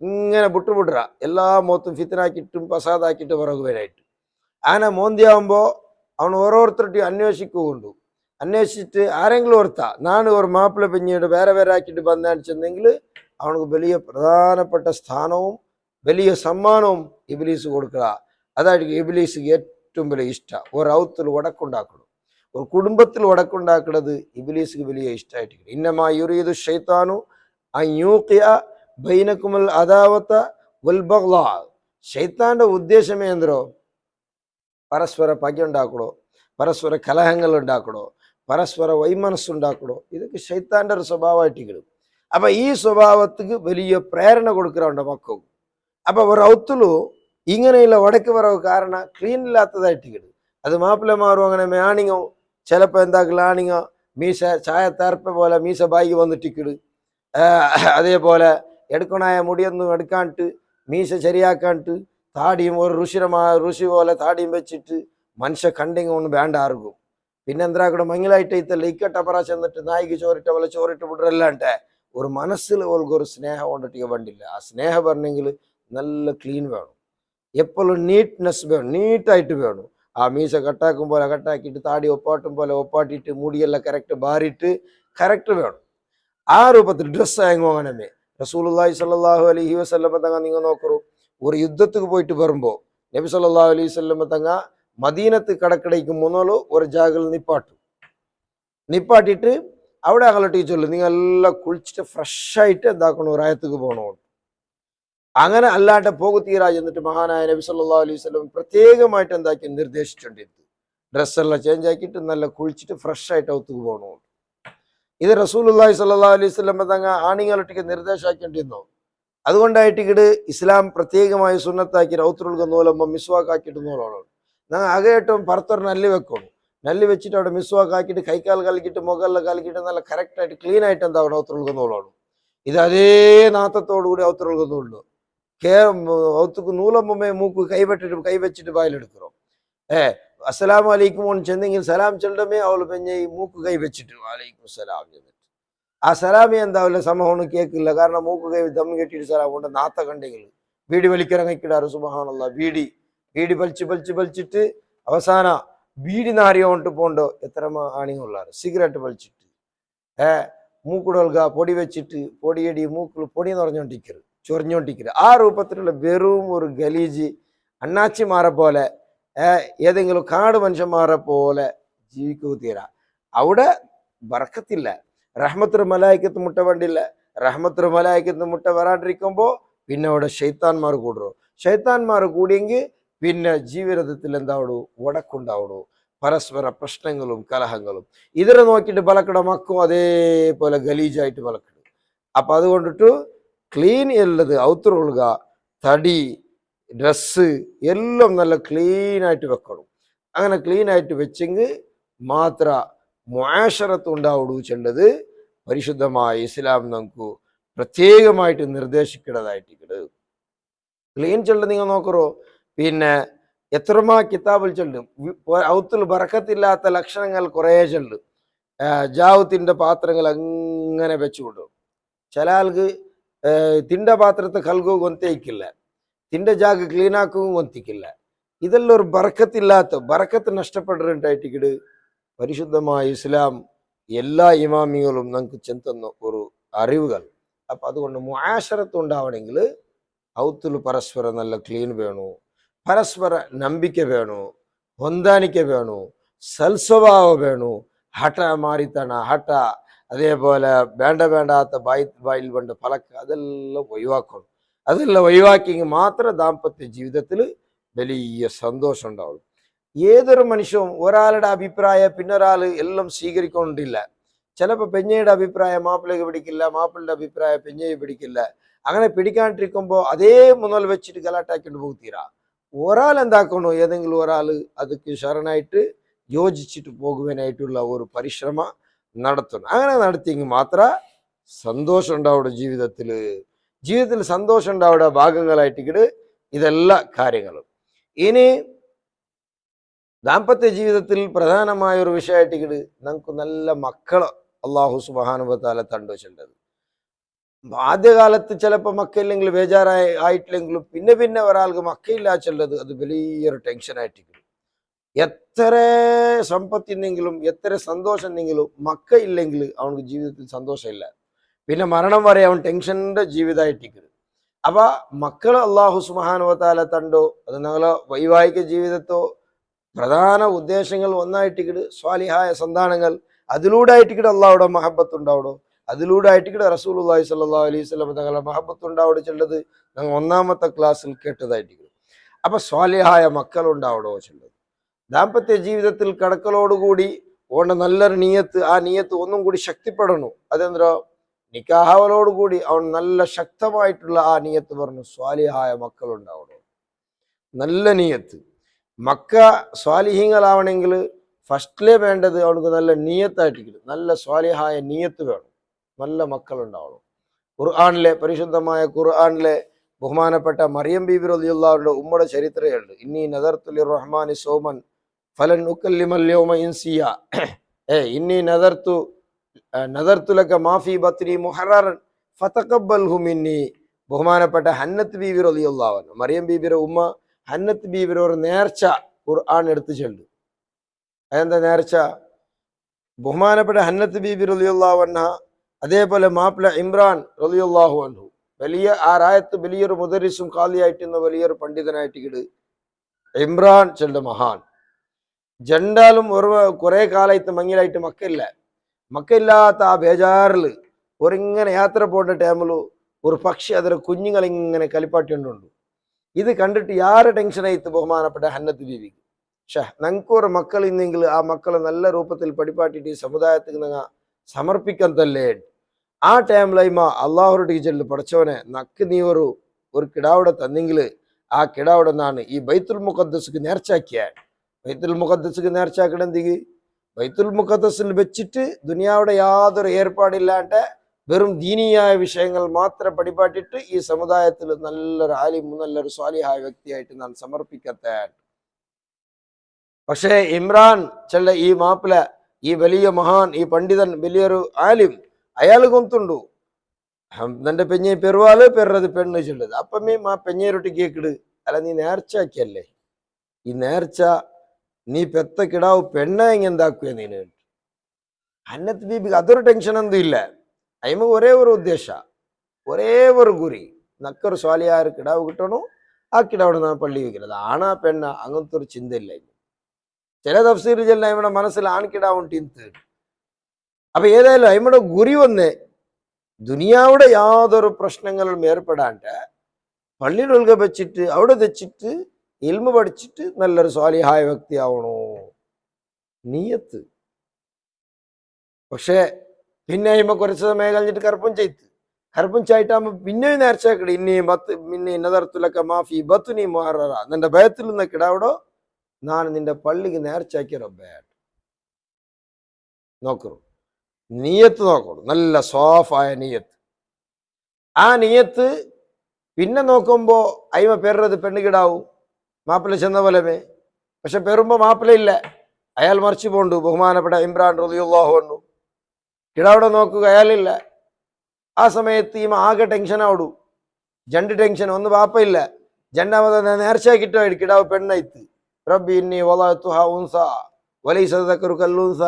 ഇങ്ങനെ വിട്ടുവിടുക എല്ലാ മോത്തും ഫിത്തനാക്കിയിട്ടും പസാദാക്കിയിട്ട് പിറകുവാനായിട്ട്. ആന മോന്തിയാവുമ്പോൾ അവൻ ഓരോരുത്തരുടെയും അന്വേഷിക്കുകൊണ്ടു. അന്വേഷിച്ചിട്ട് ആരെങ്കിലും ഓർത്താ നാണ് ഒരു മാപ്പിള പിന്നീട് വേറെ ആക്കിയിട്ട് ബന്ധാൻ ചെന്നെങ്കിൽ അവനക്ക് വലിയ പ്രധാനപ്പെട്ട സ്ഥാനവും വലിയ സമ്മാനവും ഇബ്ലീസ് കൊടുക്കുക. അതായിരിക്കും ഇബ്ലീസ് ഏറ്റവും വലിയ ഇഷ്ടം. ഒരു ഔത്തിൽ ഉടക്കുണ്ടാക്കണം, ഒരു കുടുംബത്തിൽ ഉടക്കുണ്ടാക്കുന്നത് ഇബ്ലീസിക്ക് വലിയ ഇഷ്ടമായിട്ട്. ഇന്നമാ യുരീദു ശൈത്താനു അൻ യൂഖിഅ ബൈനകുമുൽ അദാവത വൽ ബഗ്ളാ. ശൈത്താന്റെ ഉദ്ദേശമേ എന്തോ പരസ്പര പക ഉണ്ടാക്കണോ, പരസ്പര കലഹങ്ങൾ ഉണ്ടാക്കണോ, പരസ്പര വൈമനസ്സുണ്ടാക്കണോ. ഇതൊക്കെ ശൈത്താന്റെ ഒരു സ്വഭാവമായിട്ട്. അപ്പൊ ഈ സ്വഭാവത്തിക്ക് വലിയ പ്രേരണ കൊടുക്കുന്നുണ്ട് മക്കൾക്ക്. അപ്പൊ ഒരു ഔത്തുലു ഇങ്ങനെയുള്ള വടക്ക് വരവ് കാരണം ക്ലീൻ ഇല്ലാത്തതായിട്ട് അത് മാപ്പിളമാരും അങ്ങനെ ആണിങ്ങോ ചിലപ്പോ എന്താക്കല ആണിങ്ങോ മീശ ചായ തേർപ്പ പോലെ മീശ ബായി വന്നിട്ടിക്കിട്. അതേപോലെ എടുക്കണായ മുടിയൊന്നും എടുക്കാണ്ടിട്ട് മീശ ശരിയാക്കാണ്ടിട്ട് താടിയും ഒരു ഋഷി പോലെ താടിയും വെച്ചിട്ട് മനുഷ്യ കണ്ടെങ്കിൽ ഒന്ന് വേണ്ട ആർക്കും. പിന്നെ എന്താ മങ്ങിലായിട്ട് ഇത്തല്ല ഇക്കട്ടപ്പറ ചെന്നിട്ട് നായിക്ക് ചോറിട്ട പോലെ ചോറിട്ട് വിടരല്ലാണ്ടെ ഒരു മനസ്സിൽ ഓൾക്ക് ഒരു സ്നേഹം കൊണ്ടിട്ട് വേണ്ടില്ല. ആ സ്നേഹം പറഞ്ഞെങ്കിൽ നല്ല ക്ലീൻ വേണം, എപ്പോഴും നീറ്റ്നെസ് വേണം, നീറ്റായിട്ട് വേണം. ആ മീശ കട്ടാക്കും പോലെ കട്ടാക്കിയിട്ട് താടി ഒപ്പാട്ടും പോലെ ഒപ്പാട്ടിട്ട് മുടിയെല്ലാം കറക്റ്റ് ബാറിയിട്ട് കറക്റ്റ് വേണം. ആ രൂപത്തിൽ ഡ്രസ്സ് ആയങ്ങോങ്ങനെ റസൂലുള്ളാഹി സ്വല്ലല്ലാഹു അലൈഹി വസല്ലമ തങ്ങ നിങ്ങൾ നോക്കൂ, ഒരു യുദ്ധത്തിന് പോയിട്ട് വരുമ്പോൾ നബി സല്ലല്ലാഹു അലൈഹി വസല്ലമ തങ്ങ മദീനത്ത് കടക്കടയ്ക്ക് മുന്നോലോ ഒരു ജാഗിൽ നിപ്പാട്ടിട്ട് അവിടെ അകലോട്ട് ചൊല്ലു, നിങ്ങൾ എല്ലാം കുളിച്ചിട്ട് ഫ്രഷായിട്ട് എന്താക്കണോ റായത്തേക്ക് പോകണോ. അങ്ങനെ അല്ലാണ്ട് പോകുത്തീരാ എന്നിട്ട് മഹാനായ നബി സല്ലല്ലാഹു അലൈഹി വസല്ലം പ്രത്യേകമായിട്ട് എന്താക്കി നിർദ്ദേശിച്ചിട്ടുണ്ട്, ഡ്രസ്സെല്ലാം ചേഞ്ച് ആക്കിയിട്ട് നല്ല കുളിച്ചിട്ട് ഫ്രഷായിട്ട് അവത്തേക്ക് പോകണോ. ഇത് റസൂലുള്ളാഹി സ്വല്ലല്ലാഹു അലൈഹി വസല്ലം തങ്ങ ആണിങ്ങളൊട്ടിക്ക് നിർദ്ദേശമാക്കേണ്ടിരുന്നു. അതുകൊണ്ടായിട്ട് ഇസ്ലാം പ്രത്യേകമായി സുന്നത്താക്കി ഔത്തുറുക നൂലമ്പം മിസ്വാക്കാക്കിയിട്ട് നൂലോളൂ. ഞങ്ങൾ അകേറ്റവും പുറത്തൊരു നെല്ല് വെക്കണം, നെല്ല് വെച്ചിട്ട് അവിടെ മിസ്വാക്കാക്കിയിട്ട് കൈക്കാൽ കലക്കിയിട്ട് മുകളിൽ കലക്കിയിട്ട് നല്ല കറക്റ്റായിട്ട് ക്ലീൻ ആയിട്ട് എന്താവണം ഔത്തുറുക നൂലോളൂ. ഇത് അതേ നാത്തത്തോടു കൂടി ഔത്തുറുക നൂലുള്ളൂ. ഔത്തുക്ക് നൂലമ്പമേ മൂക്ക് കൈവച്ചിട്ട് വായിലെടുக்கிறோம். അസ്സലാമു അലൈക്കും ഒന്ന് ചെന്നെങ്കിൽ സലാം ചെല്ലമേ അവൾ പെഞ്ഞ മൂക്ക് കൈ വെച്ചിട്ട് വലൈക്കും സലാം ചെന്നിട്ട് ആ സലാമി എന്താവില്ല സമഹൊന്നും കേൾക്കില്ല. കാരണം മൂക്ക് കൈ ദമ്മ് കെട്ടിയിട്ട് സലാം കൊണ്ട് നാത്ത കണ്ടെങ്കിൽ ബീഡി വലിക്കിറങ്ങിക്കിടാറ് സുബ്ഹാനല്ലാ. ബീഡി വലിച്ചിട്ട് അവസാന ബീഡി നാരിയ കൊണ്ട് പോണ്ടോ എത്ര ആണിയുള്ളാറ് സിഗരറ്റ് വലിച്ചിട്ട് മൂക്കുടൽക പൊടി വെച്ചിട്ട് പൊടിയടി മൂക്കിൽ പൊടി ചൊറിഞ്ഞോണ്ടിരിക്കരുത്. ആ രൂപത്തിലുള്ള വെറും ഒരു ഗലീജ് അണ്ണാച്ചിമാരെ പോലെ ഏതെങ്കിലും കാട് മനുഷ്യന്മാരെ പോലെ ജീവിക്കൂ തീരാ. അവിടെ ബർക്കത്തില്ല. റഹ്മത്തുൽ മലായിക്കത്ത് മുട്ട വേണ്ടില്ല. റഹ്മത്തുൽ മലായിക്കത്ത് മുട്ട വരാണ്ടിരിക്കുമ്പോ പിന്നെ അവിടെ ഷൈത്താന്മാർ കൂടും. ഷൈത്താന്മാർ കൂടിയെങ്കിൽ പിന്നെ ജീവിതത്തിൽ എന്താവൂ ഉടക്കുണ്ടാവൂ, പരസ്പര പ്രശ്നങ്ങളും കലഹങ്ങളും. ഇതിനെ നോക്കിയിട്ട് പലക്കട മക്കും അതേപോലെ ഗലീജായിട്ട് പലക്കിടും. അപ്പൊ അതുകൊണ്ടിട്ട് ക്ലീൻ ഉള്ളത് ഔത്തുറുക, തടി, ഡ്രസ്സ് എല്ലാം നല്ല ക്ലീനായിട്ട് വെക്കണം. അങ്ങനെ ക്ലീനായിട്ട് വെച്ചെങ്കിൽ മാത്ര മുആശറത്ത് ഉണ്ടാവുള്ളൂ ചെല്ലത് പരിശുദ്ധമായ ഇസ്ലാം നമുക്ക് പ്രത്യേകമായിട്ട് നിർദ്ദേശിക്കേണ്ടതായിട്ട്. ക്ലീൻ ചെല്ലു നിങ്ങൾ നോക്കറോ. പിന്നെ എത്രമാ കിതാബിൽ ചെല്ലും ഔത്തുൽ ബറക്കത്തില്ലാത്ത ലക്ഷണങ്ങൾ കുറേ ചെല്ലു. ജാവുത്തിൻ്റെ പാത്രങ്ങൾ അങ്ങനെ വെച്ചുകൊണ്ടു. ചില ആൾക്ക് തിൻ്റെ പാത്രത്തെ കൽകു കൊന്തയിക്കില്ല, തിൻ്റെ ജാഗ് ക്ലീനാക്കുകയും കൊന്തിക്കില്ല. ഇതെല്ലാം ഒരു ബറക്കത്ത് നഷ്ടപ്പെട്ടിട്ടായിട്ട് പരിശുദ്ധമായ ഇസ്ലാം എല്ലാ ഇമാമികളും നമുക്ക് ചെന്തുന്ന ഒരു അറിവുകൾ. അപ്പം അതുകൊണ്ട് മുആശറത്ത് ഉണ്ടാവണമെങ്കിൽ ഔത്തുൽ പരസ്പരം നല്ല ക്ലീൻ വേണു, പരസ്പര നമ്പിക്ക വേണു, ಹೊಂದಾಣಿಕ വേണു, സൽസ്വഭാവം വേണു. ഹഠ മാറിത്തണ ഹഠ അതേപോലെ വേണ്ടാത്ത വായിൽ വേണ്ട പലക്ക അതെല്ലാം ഒഴിവാക്കണം. അതെല്ലാം ഒഴിവാക്കിയെങ്കിൽ മാത്രം ദാമ്പത്യ ജീവിതത്തിൽ വലിയ സന്തോഷം ഉണ്ടാവുള്ളൂ. ഏതൊരു മനുഷ്യവും ഒരാളുടെ അഭിപ്രായം പിന്നൊരാൾ എല്ലാം സ്വീകരിക്കൊണ്ടില്ല. ചിലപ്പോൾ പെഞ്ഞയുടെ അഭിപ്രായം മാപ്പിളയ്ക്ക് പിടിക്കില്ല, മാപ്പിളുടെ അഭിപ്രായം പെഞ്ഞയെ പിടിക്കില്ല. അങ്ങനെ പിടിക്കാണ്ടിരിക്കുമ്പോൾ അതേ മുന്നൽ വെച്ചിട്ട് ഗലാട്ടാക്കിയിട്ട് പോകത്തീരാ. ഒരാൾ എന്താക്കണോ ഏതെങ്കിലും ഒരാൾ അതൊക്കെ ശരണായിട്ട് യോജിച്ചിട്ട് പോകുവാനായിട്ടുള്ള ഒരു പരിശ്രമം നടത്തണം. അങ്ങനെ നടത്തിയെങ്കിൽ മാത്രം സന്തോഷം ഉണ്ടാവുക ജീവിതത്തിൽ സന്തോഷം ഉണ്ടാവുക ഭാഗങ്ങളായിട്ട് ഇതെല്ലാ കാര്യങ്ങളും. ഇനി ദാമ്പത്യ ജീവിതത്തിൽ പ്രധാനമായ ഒരു വിഷയമായിട്ട് നമുക്ക് നല്ല മക്കളെ അള്ളാഹു സുബ്ഹാനഹു വ തആല തണ്ടുവെച്ചിട്ടുണ്ട്. ആദ്യകാലത്ത് ചിലപ്പോൾ മക്കയില്ലെങ്കിൽ ആയിട്ടില്ലെങ്കിലും പിന്നെ ഒരാൾക്ക് മക്കയില്ലാച്ചുള്ളത് അത് വലിയൊരു ടെൻഷനായിട്ട്. എത്ര സമ്പത്തിന്നെങ്കിലും എത്ര സന്തോഷം ഉണ്ടെങ്കിലും മക്ക ഇല്ലെങ്കിൽ അവനക്ക് ജീവിതത്തിൽ സന്തോഷമില്ല. പിന്നെ മരണം വരെ അവൻ ടെൻഷൻ്റെ ജീവിതമായിട്ട്. അപ്പൊ മക്കൾ അള്ളാഹു സുബ്ഹാനഹു വ തആല തണ്ടോ അത് ഞങ്ങളെ വൈവാഹിക ജീവിതത്തോ പ്രധാന ഉദ്ദേശങ്ങൾ ഒന്നായിട്ട് സ്വാലിഹായ സന്താനങ്ങൾ. അതിലൂടെ ആയിട്ട് അള്ളാഹുടെ മഹബത്ത് ഉണ്ടാവണോ, അതിലൂടെ ആയിട്ട് റസൂലുള്ളാഹി സ്വല്ലല്ലാഹു അലൈഹി വസല്ലം തങ്ങളുടെ മഹബത്ത് ഉണ്ടാവണം ചെല്ലത് ഞങ്ങൾ ഒന്നാമത്തെ ക്ലാസ്സിൽ കേട്ടതായിട്ട്. അപ്പൊ സ്വാലിഹായ മക്കൾ ഉണ്ടാവണോ ചെല്ലത് ദാമ്പത്യ ജീവിതത്തിൽ കടക്കലോടുകൂടി ഓണ്ട നല്ലൊരു നീയത്ത്, ആ നീയത്ത് ഒന്നും കൂടി ശക്തിപ്പെടണു. അതെന്തോ നിക്കാഹവലോടുകൂടി അവൻ നല്ല ശക്തമായിട്ടുള്ള ആ നീയത്ത് പറഞ്ഞു സ്വാലിഹായ മക്കൾ ഉണ്ടാവണോ. നല്ല നീയത്ത് മക്ക സ്വാലിഹീങ്ങളാവണമെങ്കിൽ ഫസ്റ്റിലേ വേണ്ടത് അവർക്ക് നല്ല നീയത്തായിട്ട് നല്ല സ്വാലിഹായ നീയത്ത് വേണം, നല്ല മക്കളുണ്ടാവണം. പരിശുദ്ധമായ ഖുർആനിലെ ബഹുമാനപ്പെട്ട മറിയം ബീബി റളിയല്ലാഹു അൻഹയുടെ ഉമ്മയുടെ ചരിത്രമുണ്ട്. ഇന്നി നദർതു ലിർറഹ്മാനി സൗമൻ ഫലൻ ഉക്കല്ലിമൽ യൗമ ഇൻസിയ ഇന്നി നദർതു ലക മാഫി ബത്നി മുഹററൻ ഫതഖബ്ബൽഹു മിന്നി. ബഹുമാനപ്പെട്ട ഹന്നത്ത് ബീബി റളിയല്ലാഹു അൻഹ, മറിയം ബീബിയുടെ ഉമ്മ ഹന്നത്ത് ബീബിയുടെ ഒരു നേർച്ച ഖുർആൻ എടുത്തു ചൊല്ലു. അതെന്താ നേർച്ച? ബഹുമാനപ്പെട്ട ഹന്നത്ത് ബീബി റളിയല്ലാഹു അൻഹ, അതേപോലെ മാപ്പിള ഇമ്രാൻ റളിയല്ലാഹു അൻഹു, വലിയ ആ രായത്ത് വലിയൊരു മുദരിസും ഖാലിയായിട്ടുന്ന വലിയൊരു പണ്ഡിതനായിട്ട് ഇമ്രാൻ ചെണ്ട മഹാൻ ജണ്ടാലും ഒരു കുറെ കാലത്ത് മങ്ങിലായിട്ട് മക്കയില്ലാത്ത ആ ബേജാറിൽ ഒരിങ്ങനെ യാത്ര പോണ്ട ടൈമിൽ ഒരു പക്ഷി അതിലെ കുഞ്ഞുങ്ങളിങ്ങനെ കളിപ്പാട്ടിയുണ്ടുണ്ട്. ഇത് കണ്ടിട്ട് യാരെ ടെൻഷനായിട്ട് ബഹുമാനപ്പെട്ട ഹന്നത്ത് ബീവിക്ക്, ഞങ്ങൾക്കൊരു മക്കൾ ഇന്നെങ്കിൽ ആ മക്കളെ നല്ല രൂപത്തിൽ പഠിപ്പാട്ടിട്ട് ഈ സമുദായത്തിന് നിങ്ങൾ സമർപ്പിക്കാൻ തല്ലേ. ആ ടൈമിലൈമ അള്ളാഹുരുടെ ടീച്ചറിൽ പഠിച്ചവനെ നക്ക് നീ ഒരു കിടാവിടെ തന്നെങ്കിൽ ആ കിടാവിടെ നിന്നാണ് ഈ ബൈത്തുൽ മുഖദ്ദസ്ക്ക് നേർച്ചാക്കിയ. ബൈത്തുൽ മുഖദ്ദസ്ക്ക് നേർച്ചാക്കണെന്തെങ്കിൽ ബൈത്തുൽ മുഖദ്ദസിൽ വെച്ചിട്ട് ദുനിയാവിടെ യാതൊരു ഏർപ്പാടില്ലാണ്ട് വെറും ദീനീയായ വിഷയങ്ങൾ മാത്രം പഠിപ്പാട്ടിട്ട് ഈ സമുദായത്തിൽ നല്ലൊരു ആലിമും നല്ലൊരു സ്വാലിഹായ വ്യക്തിയായിട്ട് ഞാൻ സമർപ്പിക്കത്തെ. പക്ഷേ ഇമ്രാൻ ചെല്ല ഈ മാപ്പിള, ഈ വലിയ മഹാൻ, ഈ പണ്ഡിതൻ, വലിയൊരു ആലിം, അയാൾ ഗൊന്തുണ്ടു നിന്റെ പെഞ്ഞെ പെറുവാല് പെറത് പെണ്ണ് ചെല്ലത്. അപ്പമേ ആ പെഞ്ഞേരൊട്ടി കേക്കിട്, അല്ല നീ നേർച്ചാക്കിയല്ലേ, ഈ നേർച്ച നീ പെത്ത കിടാവ് പെണ്ണ എന്താക്കുക നീ. ഹന്നത്ത് ബീബിക്ക് അതൊരു ടെൻഷൻ ഒന്നും ഇല്ല. അയിമ ഒരേ ഒരു ഉദ്ദേശ, ഒരേ ഒരു ഗുരി, നക്കൊരു സ്വാലിയായ കിടാവ് കിട്ടണോ, ആ കിടാവിടെ നാ പള്ളി വെക്കുന്നത്. ആണാ പെണ്ണ അങ്ങനത്തെ ഒരു ചിന്തയില്ല. ചില തഫ്സീർ ചെല്ലാം ഇവിടെ മനസ്സിൽ ആൺകിടാവുണ്ട് ഇന്ന്. അപ്പൊ ഏതായാലും അയിമയുടെ ഗുരി വന്ന് ദുനിയാവിടെ യാതൊരു പ്രശ്നങ്ങളും ഏർപ്പെടാണ്ട് പള്ളിയുടെ ഉൾക വെച്ചിട്ട് അവിടെ വെച്ചിട്ട് ഇൽമ പഠിച്ചിട്ട് നല്ലൊരു സ്വാലിഹായ വ്യക്തിയാവണോ നീയത്ത്. പക്ഷേ പിന്നെ അയിമ കുറച്ച് സമയം കഴിഞ്ഞിട്ട് കർപ്പം ചായിട്ടാകുമ്പോ പിന്നെയും നേർച്ചാക്കടി ഇന്നീ നദർത്തുലക മാഫി ബത്നി മുഹററ, നിന്റെ ഭയത്തിൽ നിന്ന് കിടാവിടോ ഞാൻ നിന്റെ പള്ളിക്ക് നേർച്ചാക്കിയ റബ്ബേ. നോക്കൂ, നീയത്ത് നോക്കൂ, നല്ല സോഫായ നീയത്ത്. ആ നീയത്ത് പിന്നെ നോക്കുമ്പോ അയിമ പെറുന്നത് പെണ്ണുകിടാവും, മാപ്പിള ചെന്ന പോലെമേ. പക്ഷെ പെറുമ്പോ മാപ്പിള ഇല്ല, അയാൾ മറിച്ചു പോണ്ടു. ബഹുമാനപ്പെട്ട ഇമ്രാൻ റളിയല്ലാഹു അൻഹു കിടാവിടെ നോക്കുക, അയാളില്ല. ആ സമയത്ത് ഈ ആകെ ടെൻഷനാവിടു, ജണ്ട് ടെൻഷൻ. ഒന്ന് വാപ്പയില്ല, ജണ്ടാമത് നേർച്ചയാക്കിട്ടോ കിടാവ് പെണ്ണായിത്ത്. റബ്ബി ഇന്നി വളഅതുഹാ ഉൻസ വലൈസ ദക്കറു കല്ലുൻസ.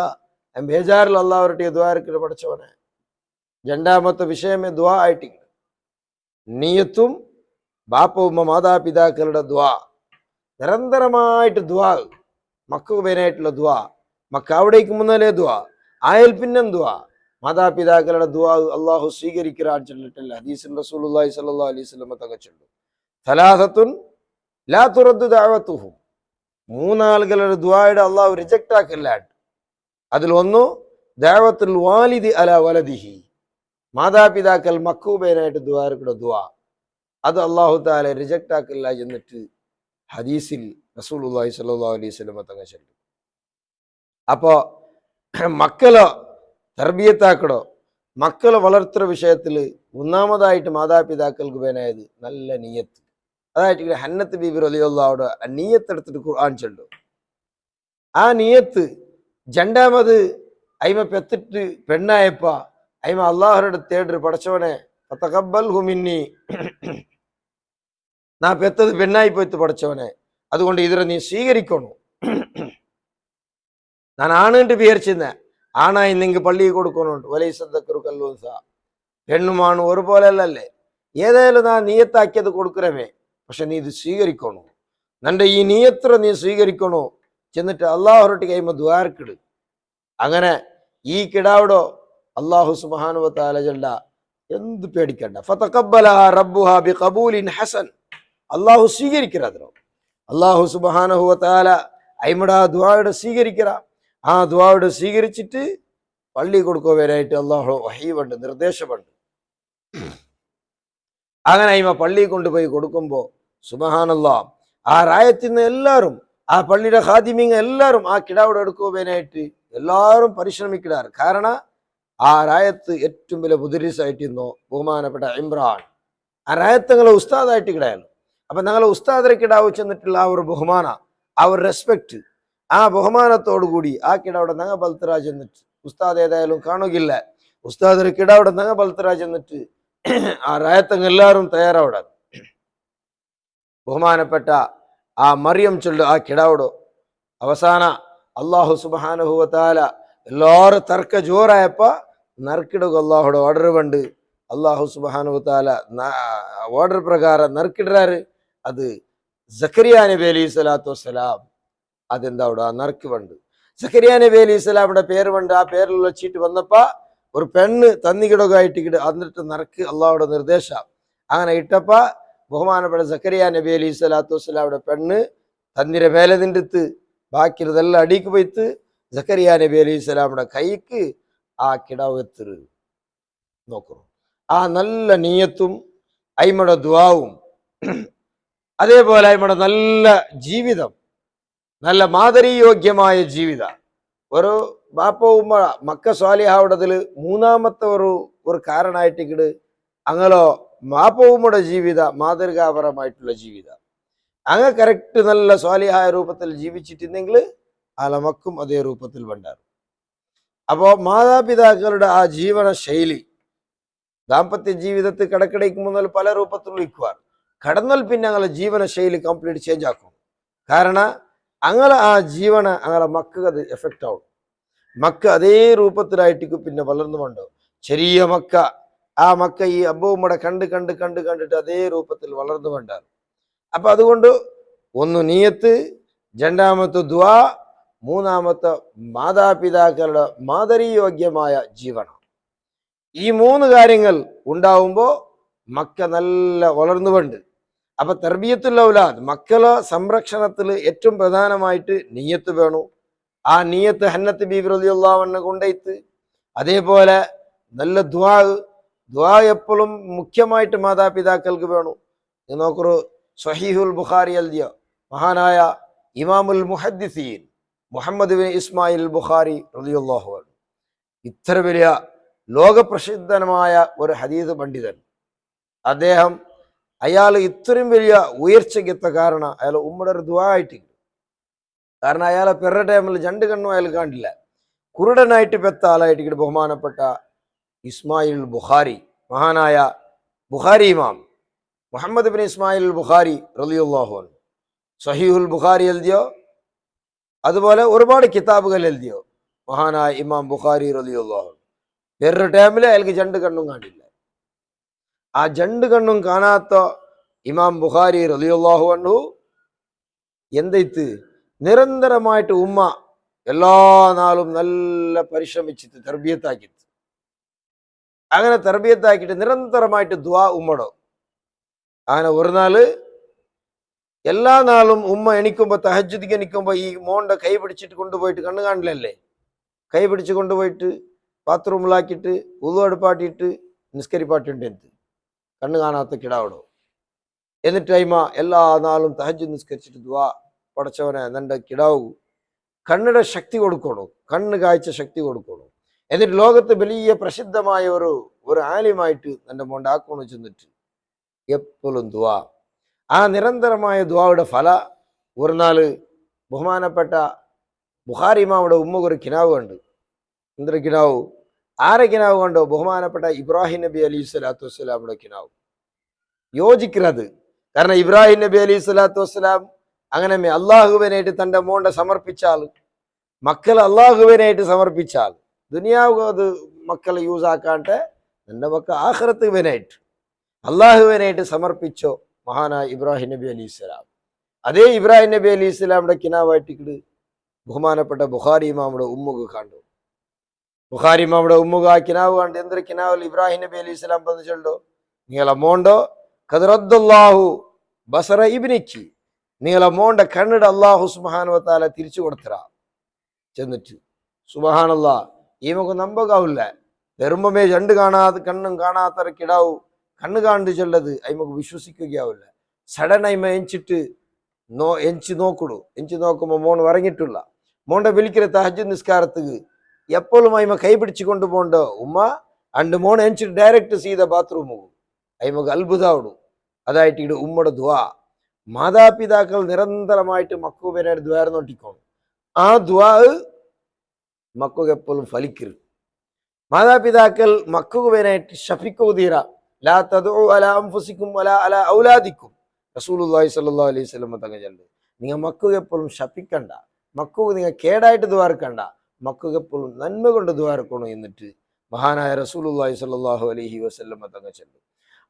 ബേജാറിൽ അള്ളാഹുരുടെ ദ്വാരക്ക് പഠിച്ചവനെ. രണ്ടാമത്തെ വിഷയമേ ദ്വാ ആയിട്ട് നീയത്തും ബാപ്പ ഉമ്മ മാതാപിതാക്കളുടെ ദ്വാ, നിരന്തരമായിട്ട് ദ്വാ, മക്കൾക്ക് പേനായിട്ടുള്ള ദ്വാ, മക്ക അവിടേക്ക് മുന്നേ ദ്വാ, ആയൽ പിന്നും ദ്വാ. മാതാപിതാക്കളുടെ ദ്വാ അള്ളാഹു സ്വീകരിക്കാൻ ചൊല്ലിട്ടില്ല. ഹദീസിൽ റസൂലുള്ളാഹി സ്വല്ലല്ലാഹു അലൈഹി വസല്ലം തങ്ങൾ ചൊല്ലും, സലാസത്തുൻ ലാ തുറദ്ദു ദഅവതുഹും, മൂന്നാളുകളുടെ ദ്വായുടെ അള്ളാഹു റിജക്റ്റ് ആക്കില്ല. അതിൽ ഒന്ന് ദഅവത്തുൽ വാലിദി അലാ വലദിഹി, മാതാപിതാക്കൾ മക്കൂബേനായിട്ട് ദ്വാരക്കുടെ ദ്വാ, അത് അള്ളാഹു തആല റിജക്റ്റ് ആക്കില്ല എന്നിട്ട് ഹദീസിൽ റസൂലുള്ളാഹി സ്വല്ലല്ലാഹു അലൈഹി വസല്ലം തങ്ങൾ ചൊല്ലും. അപ്പോ മക്കളെ തർബിയത്താക്കടോ, മക്കളെ വളർത്തുന്ന വിഷയത്തിൽ ഒന്നാമതായിട്ട് മാതാപിതാക്കൾക്ക് വേനായത് നല്ല നീയത്ത്. അതായിട്ട് ഹന്നത്ത് ബീബി റളിയല്ലാഹു അൻഹ നീയത്ത് എടുത്തിട്ട് ഖുർആൻ ചൊല്ലും. ആ നീയത്ത് രണ്ടാമത് അയിമ പെത്തിട്ട് പെണ്ണായപ്പ അയിമ അള്ളാഹുരുടെ തേടർ പടച്ചവനെ ഫതഖബ്ബൽഹു മിന്നി, നാ പെത്തത് പെണ്ണായി പോയിട്ട് പടച്ചവനെ, അതുകൊണ്ട് ഇതിനെ നീ സ്വീകരിക്കണു. ഞാൻ ആണിട്ട് വിചാരിച്ചിരുന്ന ആണായി നിങ്ങൾ പള്ളിയിൽ കൊടുക്കണുണ്ട്. വലൈസ ദക്കറു കല്ലുൻസ, പെണ്ണുമാണ് ഒരുപോലെ അല്ലല്ലേ. ഏതായാലും നാ നീയത്താക്കിയത് കൊടുക്കണമേ, പക്ഷെ നീ ഇത് സ്വീകരിക്കണു. നിന്റെ ഈ നീയത്ര നീ സ്വീകരിക്കണു. ചെന്നിട്ട് അള്ളാഹുരുടെ കൈമ ദ്വാരക്കിട്. അങ്ങനെ ഈ കിടാവിടോ അള്ളാഹു സുബ്ഹാനഹു വ തആല ജല്ല എന്ത് പേടിക്കണ്ട. ഫതഖബ്ബലഹാ റബ്ബുഹാ ബിഖബൂലിൻ ഹസൻ, അള്ളാഹു സ്വീകരിക്കറോ. അള്ളാഹു സുബ്ഹാനഹു വ തആല അയിമടാ ദുആയുടെ സ്വീകരിക്കറ. ആ ദുആയുടെ സ്വീകരിച്ചിട്ട് പള്ളി കൊടുക്കുവാനായിട്ട് അള്ളാഹു വഹീവുണ്ട്, നിർദ്ദേശമുണ്ട്. അങ്ങനെ അയിമ പള്ളി കൊണ്ടുപോയി കൊടുക്കുമ്പോ സുബ്ഹാനല്ലാഹ്, ആ റായത്തിന് എല്ലാവരും, ആ പള്ളിയുടെ ഖാദിമീങ്ങൾ എല്ലാവരും ആ കിടാവിടെ എടുക്കുവാനായിട്ട് എല്ലാവരും പരിശ്രമിക്കാറ്. കാരണം ആ റായത്ത് ഏറ്റവും വലിയ മുദരിസായിട്ടിരുന്നോ ബഹുമാനപ്പെട്ട ഇമ്രാൻ. ആ റായത്ത് ഞങ്ങളെ ഉസ്താദായിട്ട് കിടായാലും. അപ്പൊ ഞങ്ങളെ ഉസ്താദിനെ കിടാവ് ചെന്നിട്ടുള്ള ആ ഒരു ബഹുമാന, ആ ഒരു റെസ്പെക്ട്, ആ ബഹുമാനത്തോടു കൂടി ആ കിടാവിടെ നങ്ങ ബൽത്തരാജ് എന്നിട്ട് ഉസ്താദ് ഏതായാലും കാണുകില്ല ഉസ്താദ് ഒരു കിടാവിടെ നങ്ങ ബൽത്തരാജ് എന്നിട്ട് ആ റായത്തങ്ങ് എല്ലാവരും തയ്യാറാവിടാൻ ബഹുമാനപ്പെട്ട ആ മറിയം ചൊല്ലു ആ കിടാവിടോ അവസാന അള്ളാഹു സുബ്ഹാനഹു വ തആല എല്ലാവരും തർക്ക ജോറായപ്പ നറുക്കിടുക അള്ളാഹുടെ ഓർഡർ പണ്ട് അള്ളാഹു സുബ്ഹാനഹു വ തആല ഓർഡർ പ്രകാരം നറുക്കിടാറ് അത് സക്കരിയ നബി അലൈഹി സ്വലാത്തു വസ്സലാം അതെന്താ അവിടെ നറുക്ക് പണ്ട് സക്കരിയ നബി അലൈഹി സ്വലാമിന്റെ പേര് പണ്ട് ആ പേരിലുള്ള ചീട്ട് വന്നപ്പ ഒരു പെണ്ണ് തന്നിക്കിടുകയായിട്ട് എന്നിട്ട് നറുക്ക് അള്ളാഹുടെ നിർദ്ദേശം അങ്ങനെ ഇട്ടപ്പ ബഹുമാനപ്പെട്ട സക്കരിയ നബി അലൈഹി സ്വലാത്തു വസ്സലാമിന്റെ പെണ്ണ് തന്നിരെ മേലെ നിന്നിട്ട് ബാക്കിയുള്ളതെല്ലാം അടിക്ക് പോയിട്ട് സക്കരിയ നബി അലൈഹി സ്വലാമിന്റെ കൈക്ക് ആ കിടാവ് എത്തിരു നോക്കുന്നു ആ നല്ല നീയത്തും അയിമയുടെ ദ്വാവും അതേപോലെ അയിമയുടെ നല്ല ജീവിതം നല്ല മാതരീയോഗ്യമായ ജീവിത ഒരു ബാപ്പ ഉമ്മ മക്ക സ്വാലിഹാവുടതിൽ മൂന്നാമത്തെ ഒരു കാരണമായിട്ടിക്കിട് അങ്ങനോ ബാപ്പ ഉമ്മയുടെ ജീവിത മാതൃകാപരമായിട്ടുള്ള ജീവിത അങ്ങ് കറക്റ്റ് നല്ല സ്വാലിഹായ രൂപത്തിൽ ജീവിച്ചിട്ടുണ്ടെങ്കിൽ അലമക്കും അതേ രൂപത്തിൽ വേണ്ടാറ് അപ്പോ മാതാപിതാക്കളുടെ ആ ജീവന ശൈലി ദാമ്പത്യ ജീവിതത്തിൽ കിടക്കിടയ്ക്ക് മുതൽ പല രൂപത്തിലുള്ള ഇക്കുവാർ കടന്നാൽ പിന്നെ അങ്ങനെ ജീവന ശൈലി കംപ്ലീറ്റ് ചേഞ്ച് ആക്കും കാരണം അങ്ങനെ ആ ജീവന അങ്ങനെ മക്കൾക്ക് അത് എഫക്റ്റ് ആവും മക്ക അതേ രൂപത്തിലായിട്ട് പിന്നെ വളർന്നുകൊണ്ടോ ചെറിയ മക്ക ആ മക്ക ഈ അബ്ബുമ്മടെ കണ്ടിട്ട് അതേ രൂപത്തിൽ വളർന്നു കൊണ്ടാണ് അപ്പൊ അതുകൊണ്ട് ഒന്ന് നീയത്ത് രണ്ടാമത്തെ ദ്വാ മൂന്നാമത്തെ മാതാപിതാക്കളുടെ മാതരീയോഗ്യമായ ജീവനം ഈ മൂന്ന് കാര്യങ്ങൾ ഉണ്ടാവുമ്പോൾ മക്ക നല്ല വളർന്നുകൊണ്ട് അപ്പൊ തർബിയത്തുൽ ഔലാദ് മക്കളെ സംരക്ഷണത്തിൽ ഏറ്റവും പ്രധാനമായിട്ട് നീയത്ത് വേണു ആ നീയത്ത് ഹന്നത്ത് ബീബി റളിയല്ലാഹു അൻഹ കൊണ്ടേത്ത് അതേപോലെ നല്ല ദ്വാ എപ്പോഴും മുഖ്യമായിട്ട് മാതാപിതാക്കൾക്ക് വേണു നോക്കൂ സ്വഹീഹുൽ ബുഖാരി എഴുതിയ മഹാനായ ഇമാമുൽ മുഹദ്ദിസീൻ മുഹമ്മദ് ബിൻ ഇസ്മായിൽ ബുഖാരി റളിയല്ലാഹു അൻഹു ഇത്ര വലിയ ലോകപ്രസിദ്ധമായ ഒരു ഹദീസ് പണ്ഡിതൻ അദ്ദേഹം അയാൾ ഇത്രയും വലിയ ഉയർച്ചയ്ക്കെത്ത കാരണം അയാൾ ഉമ്മയുടെ ഒരു ദുആ ആയിട്ടില്ല കാരണം അയാളെ പെറ ടൈമിൽ രണ്ട് കണ്ണും അയാൾ കാണില്ല കുരുടനായിട്ട് പെത്ത ആളായിട്ട് ബഹുമാനപ്പെട്ട ഇസ്മായിൽ ബുഖാരി മഹാനായ ബുഖാരി ഇമാം മുഹമ്മദ് ബിൻ ഇസ്മായിൽ ബുഖാരി റളിയല്ലാഹു അൻഹു സഹീഹുൽ ബുഖാരി എഴുതിയോ അതുപോലെ ഒരുപാട് കിതാബുകൾ എഴുതിയോ മഹാനായ ഇമാം ബുഖാരി റളിയല്ലാഹു അൻഹു വേറൊരു ടൈമിൽ അയാൾക്ക് രണ്ട് കണ്ണും കാണില്ല ആ രണ്ട് കണ്ണും കാണാത്ത ഇമാം ബുഖാരി റളിയല്ലാഹു അൻഹു എന്തെയ്ത്ത് നിരന്തരമായിട്ട് ഉമ്മ എല്ലാ നാളും നല്ല പരിശ്രമിച്ചിട്ട് തർബിയത്താക്കിയിട്ട് അങ്ങനെ തർബിയത്താക്കിയിട്ട് നിരന്തരമായിട്ട് ദുആ ഉമ്മടോ അങ്ങനെ ഒരു നാള് എല്ലാ നാളും ഉമ്മ എണിക്കുമ്പോ തഹജ്ജുദിക്ക് എണിക്കുമ്പോ ഈ മോന്റെ കൈ പിടിച്ചിട്ട് കൊണ്ടുപോയിട്ട് കണ്ണു കാണില്ലല്ലേ കൈ പിടിച്ച് കൊണ്ടുപോയിട്ട് ബാത്റൂമിലാക്കിയിട്ട് ഉളു അടുപ്പാട്ടിയിട്ട് നിസ്കരിപ്പാട്ടുണ്ട് എന്ത് കണ്ണ് കാണാത്ത കിടാവിടോ എന്നിട്ട് അയിമ എല്ലാ നാളും തഹജ്ജുദ് നിസ്കരിച്ചിട്ട് ദുആ പടച്ചവനെ നിന്റെ കിടാവു കണ്ണിടെ ശക്തി കൊടുക്കണു കണ്ണ് കാഴ്ച ശക്തി കൊടുക്കണു എന്നിട്ട് ലോകത്ത് വലിയ പ്രസിദ്ധമായ ഒരു ആലിമായിട്ട് എൻ്റെ മോൻ്റെ ആക്കണു ചെന്നിട്ട് എപ്പോഴും ദുആ ആ നിരന്തരമായ ദുആയുടെ ഫല ഒരു നാള് ബഹുമാനപ്പെട്ട ബുഖാരി ഇമാമുടെ ഉമ്മക്ക് ഒരു കിനാവ് കണ്ട് എന്തൊരു കിനാവ് ആരെ കിനാവ് കണ്ടോ ബഹുമാനപ്പെട്ട ഇബ്രാഹിം നബി അലൈഹി സ്വലാത്തു വസ്സലാമുടെ കിനാവ് യോജിക്കുന്നത് കാരണം ഇബ്രാഹിം നബി അലൈഹി സ്വലാത്തു വസ്സലാം അങ്ങനെ അള്ളാഹുവിനായിട്ട് തൻ്റെ മോണ്ട സമർപ്പിച്ചാൽ മക്കൾ അള്ളാഹുവിനായിട്ട് സമർപ്പിച്ചാൽ ദുനിയാവ് അത് മക്കളെ യൂസ് ആക്കാണ്ട് എൻ്റെ മക്കൾ ആഖിറത്തുവിനായിട്ട് അള്ളാഹുവിനായിട്ട് സമർപ്പിച്ചോ മഹാനായ ഇബ്രാഹിം നബി അലൈഹി സ്വലാം അതേ ഇബ്രാഹിം നബി അലൈഹി സ്വലാമിന്റെ കിനാവായിട്ട് ബഹുമാനപ്പെട്ട ബുഖാരി ഇമാമുടെ ഉമ്മുക കണ്ടു ബുഖാരി ഇമാമുടെ ഉമ്മുക ആ കിനാവ് കണ്ട് എന്തൊരു കിനാവിൽ ഇബ്രാഹിം നബി അലൈഹി സ്വലാം പറഞ്ഞിട്ടുണ്ടോ നിങ്ങളെ മോണ്ടോ ഖദറദ്ദല്ലാഹു ബസറ ഇബ്നിക്ക് നിങ്ങളെ മോണ്ട കണ്ണിട അള്ളാഹു സുബ്ഹാനഹു വ തആല തിരിച്ചു കൊടുത്തറ ചെന്നിട്ട് സുബ്ഹാനല്ലാഹ് ഈ നമുക്ക് നമ്പകാവില്ല വെറുമ്പമേ കണ്ണും കാണാത്ത കിടാവു കണ്ണ് കാണിട്ട് ചൊല്ലത് അയിമക്ക് വിശ്വസിക്കുകയാവില്ല സഡൻ അയിമ എഞ്ചിട്ട് എഞ്ചി നോക്കുമ്പോ മോൺ ഉറങ്ങിട്ടുള്ള മോണ്ട വിളിക്കുന്ന തഹജ്ജുദ് നിസ്കാരത്തുക്ക് എപ്പോഴും അയിമ കൈ പിടിച്ചു കൊണ്ടുപോണ്ടോ ഉമ്മ അണ്ട് മോൺ എഞ്ചിട്ട് ഡയറക്റ്റ് ചെയ്ത ബാത്റൂം പോകും അയിമക്ക് അത്ഭുതമാവിടും അതായിട്ട് ഇവിടെ ഉമ്മയുടെ ദുആ മാതാപിതാക്കൾ നിരന്തരമായിട്ട് മക്കൂബേനായിട്ട് ദ്വാരം നോട്ടിക്കോണം ആ ദുആ മക്കൾക്ക് എപ്പോഴും ഫലിക്കരുത്. മാതാപിതാക്കൾ മക്കൾക്ക് വേനായിട്ട് ഷഫിക്കോതീറ ലാ തദ്ഉ അലാ അൻഫുസിക്കും വലാ അലാ ഔലാദിക്കും റസൂലുള്ളാഹി സ്വല്ലല്ലാഹു അലൈഹി വസല്ലം തങ്ങൾ ചൊല്ലി. നിങ്ങൾ മക്കൾക്ക് എപ്പോഴും ഷഫിക്കണ്ട, മക്കൾക്ക് നിങ്ങൾ കേടായിട്ട് ദ്വാരക്കണ്ട, മക്കൾക്ക് എപ്പോഴും നന്മ കൊണ്ട് ദ്വാരക്കണം എന്നിട്ട് മഹാനായ റസൂലുള്ളാഹി സ്വല്ലല്ലാഹു അലൈഹി വസല്ലം തങ്ങൾ ചൊല്ലി.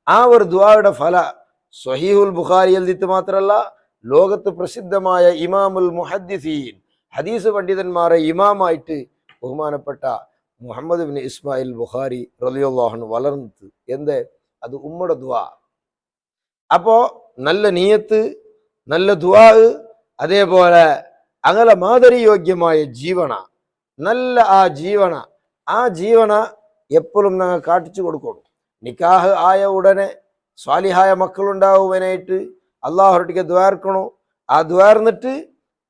ആ ഒരു ദുആയുടെ ഫല സ്വഹീഹുൽ ബുഖാരി എഴുതിയിട്ട് മാത്രമല്ല, ലോകത്ത് പ്രസിദ്ധമായ ഇമാമുൽ മുഹദ്ദിസീൻ ഹദീസ് പണ്ഡിതന്മാരെ ഇമാമായിട്ട് ബഹുമാനപ്പെട്ട മുഹമ്മദ് ബിൻ ഇസ്മായിൽ ബുഖാരി റളിയല്ലാഹു അൻഹു വളർന്നത് എന്ത്? അത് ഉമ്മയുടെ ദുആ. അപ്പോ നല്ല നിയത്ത്, നല്ല ദുആ, അതേപോലെ അങ്ങനെ മാതൃയോഗ്യമായ ജീവന, നല്ല ആ ജീവന എപ്പോഴും ഞങ്ങൾ കാട്ടിച്ചു കൊടുക്കണം. നിക്കാഹ് ആയ ഉടനെ സ്വാലിഹായ മക്കളുണ്ടാവുവാനായിട്ട് അള്ളാഹുറട്ടിക്ക് ദ്വാർക്കണോ. ആ ദ്വാർന്നിട്ട്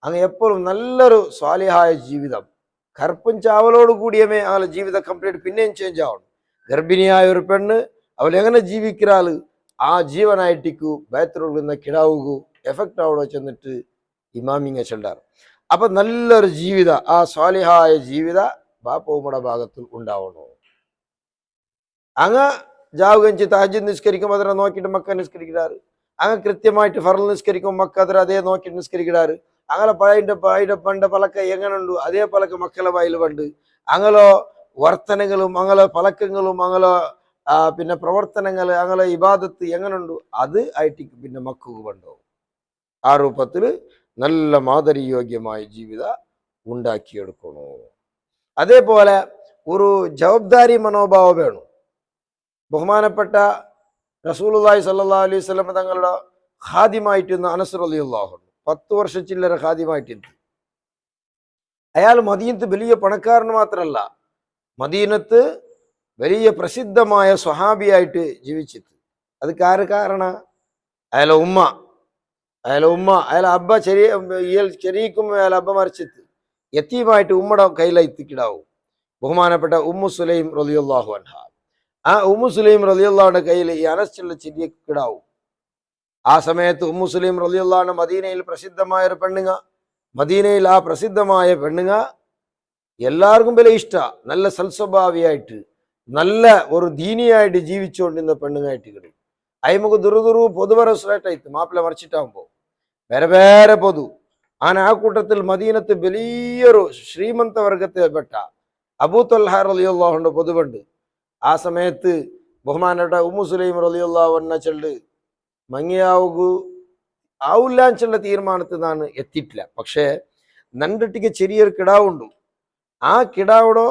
അങ്ങ് എപ്പോഴും നല്ലൊരു സ്വാലിഹായ ജീവിതം, കറുപ്പും ചാവലോട് കൂടിയമേ അവളെ ജീവിതം കംപ്ലീറ്റ് പിന്നെയും ചേഞ്ച് ആവണം. ഗർഭിണിയായ ഒരു പെണ്ണ് അവൾ എങ്ങനെ ജീവിക്കാറ് ആ ജീവനായിട്ടിക്കു ബേത്തറുള്ള കിടാവുകു എഫക്റ്റ് അവിടെ ചെന്നിട്ട് ഇമാമിങ്ങ ചെല്ലാറ്. അപ്പൊ നല്ലൊരു ജീവിത, ആ സ്വാലിഹായ ജീവിത ബാപ്പുമ്മയുടെ ഭാഗത്തിൽ ഉണ്ടാവണോ. അങ്ങ് ജാവുകഞ്ചി തഹജ്ജുദ് നിസ്കരിക്കുമ്പോൾ അതിനെ നോക്കിയിട്ട് മക്ക നിസ്കരിക്കാറ്. അങ്ങ് കൃത്യമായിട്ട് ഫർള് നിസ്കരിക്കുമ്പോൾ മക്ക അതിൽ അതേ നോക്കിയിട്ട് നിസ്കരിക്കാറ്. അങ്ങനെ പണ്ട് പലക്ക എങ്ങനുണ്ടു അതേ പലക്ക മക്കളെ വായിൽ പണ്ട് അങ്ങലോ വർത്തനങ്ങളും അങ്ങനെ പലക്കങ്ങളും അങ്ങനെ പിന്നെ പ്രവർത്തനങ്ങൾ അങ്ങനെ ഇബാദത്ത് എങ്ങനുണ്ടു അത് ആയിട്ട് പിന്നെ മക്കൾക്ക് പണ്ടോ. ആ രൂപത്തിൽ നല്ല മാതൃയോഗ്യമായ ജീവിത ഉണ്ടാക്കിയെടുക്കണോ. അതേപോലെ ഒരു ജവാബ്ദാരി മനോഭാവം വേണം. ബഹുമാനപ്പെട്ട റസൂലുള്ളാഹി സ്വല്ലല്ലാഹു അലൈഹി വസല്ലം തങ്ങളുടെ ഖാദിമായിട്ടിരുന്ന അനസ് റളിയല്ലാഹു അൻഹു 10 വർഷം ചില്ലറ ഖാദിമായിട്ടിരുന്നു. അയാൾ മദീനത്ത് വലിയ പണക്കാരന് മാത്രമല്ല, മദീനത്ത് വലിയ പ്രസിദ്ധമായ സ്വഹാബിയായിട്ട് ജീവിച്ചിട്ട്. അത് കാരണ അയാളെ ഉമ്മ അയാളെ അബ്ബ ചെറിയിക്കുമ്പോൾ അയാളെ അബ്ബ മരിച്ചിട്ട് യത്തീമായിട്ട് ഉമ്മയുടെ കയ്യിലെത്തിക്കിടാവും. ബഹുമാനപ്പെട്ട ഉമ്മു സുലൈം റളിയല്ലാഹു അൻഹ. ആ ഉമ്മു സുലൈം റളിയല്ലാഹുവിന്റെ കയ്യിൽ ഈ അനസ്സുള്ള ചെറിയ കിടാവും. ആ സമയത്ത് ഉമ്മു സുലൈം റളിയല്ലാഹു മദീനയിൽ പ്രസിദ്ധമായ ഒരു പെണ്ണുങ്ങ. മദീനയിൽ ആ പ്രസിദ്ധമായ പെണ്ണുങ്ങ എല്ലാവർക്കും വില ഇഷ്ട, നല്ല സൽസ്വഭാവിയായിട്ട് നല്ല ഒരു ദീനിയായിട്ട് ജീവിച്ചുകൊണ്ടിരുന്ന പെണ്ണുങ്ങായിട്ട് കിട്ടും. അയിമുക്ക് ദുറുദുറു പൊതുവരസ്റ്റായിട്ട് മാപ്പിള മറിച്ചിട്ടാകുമ്പോ വേറെ പൊതു ആ കൂട്ടത്തിൽ മദീനത്ത് വലിയൊരു ശ്രീമന്ത വർഗത്തിൽപ്പെട്ട അബൂ ത്വൽഹ റളിയല്ലാഹുവിന്റെ പൊതുവുണ്ട്. ആ സമയത്ത് ബഹുമാനപ്പെട്ട ഉമ്മു സുലൈം റളിയല്ലാഹു അൻഹ ചെല്ല് മങ്ങിയാവുകു ആവില്ലാച്ചുള്ള തീരുമാനത്തിൽ നിന്നാണ് എത്തിയിട്ടില്ല. പക്ഷേ നണ്ടിട്ടിക്ക് ചെറിയൊരു കിടാവുണ്ട്. ആ കിടാവിടെ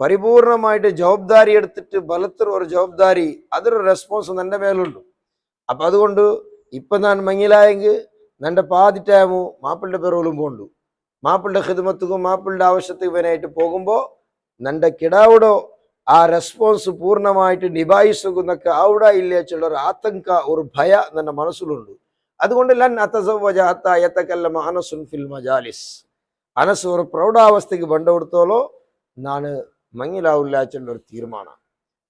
പരിപൂർണമായിട്ട് ജവാബ്ദാരി എടുത്തിട്ട് ബലത്തിൽ ഒരു ജവാബ്ദാരി അതൊരു റെസ്പോൺസ് എൻ്റെ മേലുണ്ട്. അപ്പൊ അതുകൊണ്ട് ഇപ്പൊ ഞാൻ മങ്ങിലായെങ്കിൽ നന്റെ പാതി ടൈമു മാപ്പിളുടെ പെറോലും പോണ്ടു. മാപ്പിളുടെ ഖിദ്മത്തുക്കും മാപ്പിളുടെ ആവശ്യത്തിനായിട്ട് പോകുമ്പോൾ നന്റെ കിടാവുടോ ആ റെസ്പോൺസ് പൂർണ്ണമായിട്ട് നിഭായിസുന്നൊക്കെ അവിടെ ഇല്ലേച്ചുള്ള ഒരു ആതങ്ക, ഒരു ഭയ ನನ್ನ മനസ്സിലുണ്ട്. അതുകൊണ്ട് ലൻ അതസവ്വജ ഹത്താ യതകല്ലമ അനസുൻ ഫിൽ മജാലിസ്. അനസ് ഒരു പ്രൗഢാവസ്ഥയ്ക്ക് ബന്ധപ്പെടുത്തോളോ നാണ് മങ്ങിലാവില്ലാച്ചുള്ള ഒരു തീരുമാനം.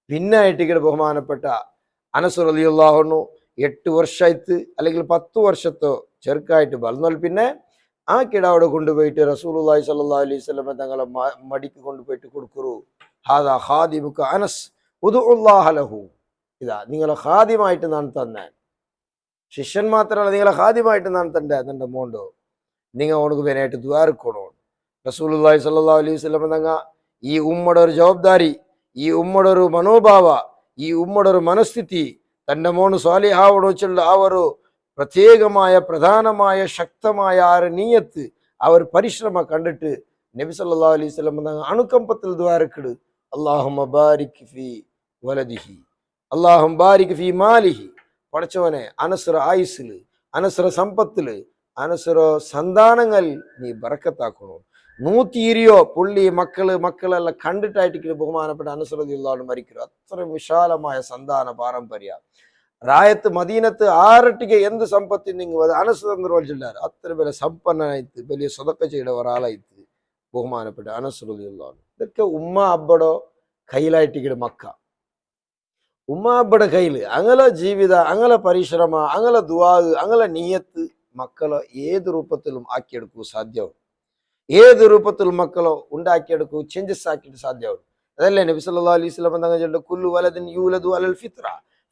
പിന്നെ ആയിട്ട് ബഹുമാനപ്പെട്ട അനസ് റളിയല്ലാഹു അൻഹു 8 വർഷമായിട്ട് അല്ലെങ്കിൽ 10 വർഷത്തോ ചെറുക്കായിട്ട് വളർന്നാൽ പിന്നെ ആ കിടാവിടെ കൊണ്ടുപോയിട്ട് റസൂലുള്ളാഹി സ്വല്ലല്ലാഹു അലൈഹി വസല്ലം തങ്ങളെ മടിക്ക് കൊണ്ടുപോയിട്ട് കൊടുക്കൂ. ഹാദാ ഖാദിമുക അനസ് ഉദ്ഉല്ലാഹ ലഹു. ഇതാ നിങ്ങളെ ഖാദിമായിട്ട് ഞാൻ തന്നെ, ശിഷ്യൻ മാത്രമല്ല നിങ്ങളെ ഖാദിമായിട്ട് ഞാൻ തന്നെ എൻ്റെ മോണ്ടോ, നിങ്ങൾ ഓണക്ക് വേനായിട്ട് ദ്വാരക്കണോ. റസൂലുള്ളാഹി സ്വല്ലല്ലാഹു അലൈഹി വസല്ലം തങ്ങ ഈ ഉമ്മയുടെ ഒരു ജവാബ്ദാരി, ഈ ഉമ്മയുടെ ഒരു മനോഭാവ, ഈ ഉമ്മയുടെ ഒരു മനസ്ഥിതി, തൻ്റെ മോന് സ്വാലിഹാവോട് വെച്ചുള്ള ആ ഒരു പ്രത്യേകമായ പ്രധാനമായ ശക്തമായ ആ ഒരു നീയത്ത്, ആ ഒരു പരിശ്രമം കണ്ടിട്ട് നബി സല്ലല്ലാഹു അലൈഹി വസല്ലം തങ്ങ അണുക്കമ്പത്തിൽ ദ്വാരക്കിട് അല്ലാഹുമ്മ ബാരിക് ഫീ വലദിഹി, അല്ലാഹുമ്മ ബാരിക് ഫീ മാലിഹി. പടച്ചവനെ അനസ്ര ആയുസ്സില്, അനസ്ര സമ്പത്തില്, അനസ്ര സന്താനങ്ങൾ നീ ബറക്കത്താക്കണോ. 120 പുള്ളി മക്കളെല്ലാം കണ്ടിട്ടായിട്ട് ബഹുമാനപ്പെട്ട അനസ് റളിയല്ലാഹു അൻഹു മരിക്കുന്നു. അത്രയും വിശാലമായ സന്താന പാരമ്പര്യ റായത്ത് മദീനത്ത് ആറട്ടിക്ക് എന്ത് സമ്പത്തി നിങ്ങൾ അനസ് ചൊല്ലാറ്. അത്ര വലിയ സമ്പന്നനായിട്ട് വലിയ സ്വതക്ക ചെയ്ത ഒരാളായിട്ട് ബഹുമാനപ്പെട്ട അനസ് റളിയല്ലാഹു അൻഹു. ഇതൊക്കെ ഉമ്മ അബ്ബടോ കയ്യിലായിട്ട് മക്ക. ഉമ്മ അബ്ബയുടെ കയ്യിൽ അങ്ങനെ ജീവിത, അങ്ങനെ പരിശ്രമ, അങ്ങനെ ദുആ, അങ്ങനെ നിയത്ത് മക്കളെ ഏത് രൂപത്തിലും ആക്കിയെടുക്കൂ സാധ്യവും. ഏത് രൂപത്തിൽ മക്കളോ ഉണ്ടാക്കിയെടുക്കൂ, ചേഞ്ചസ് ആക്കിയിട്ട് സാധ്യമാവും. അതല്ലേ നബി സല്ലല്ലാഹു അലൈഹി വസല്ലം തങ്ങൾ ചൊല്ലുന്ന കുല്ലു വലദിൻ യൂലദു അലൽ ഫിത്ര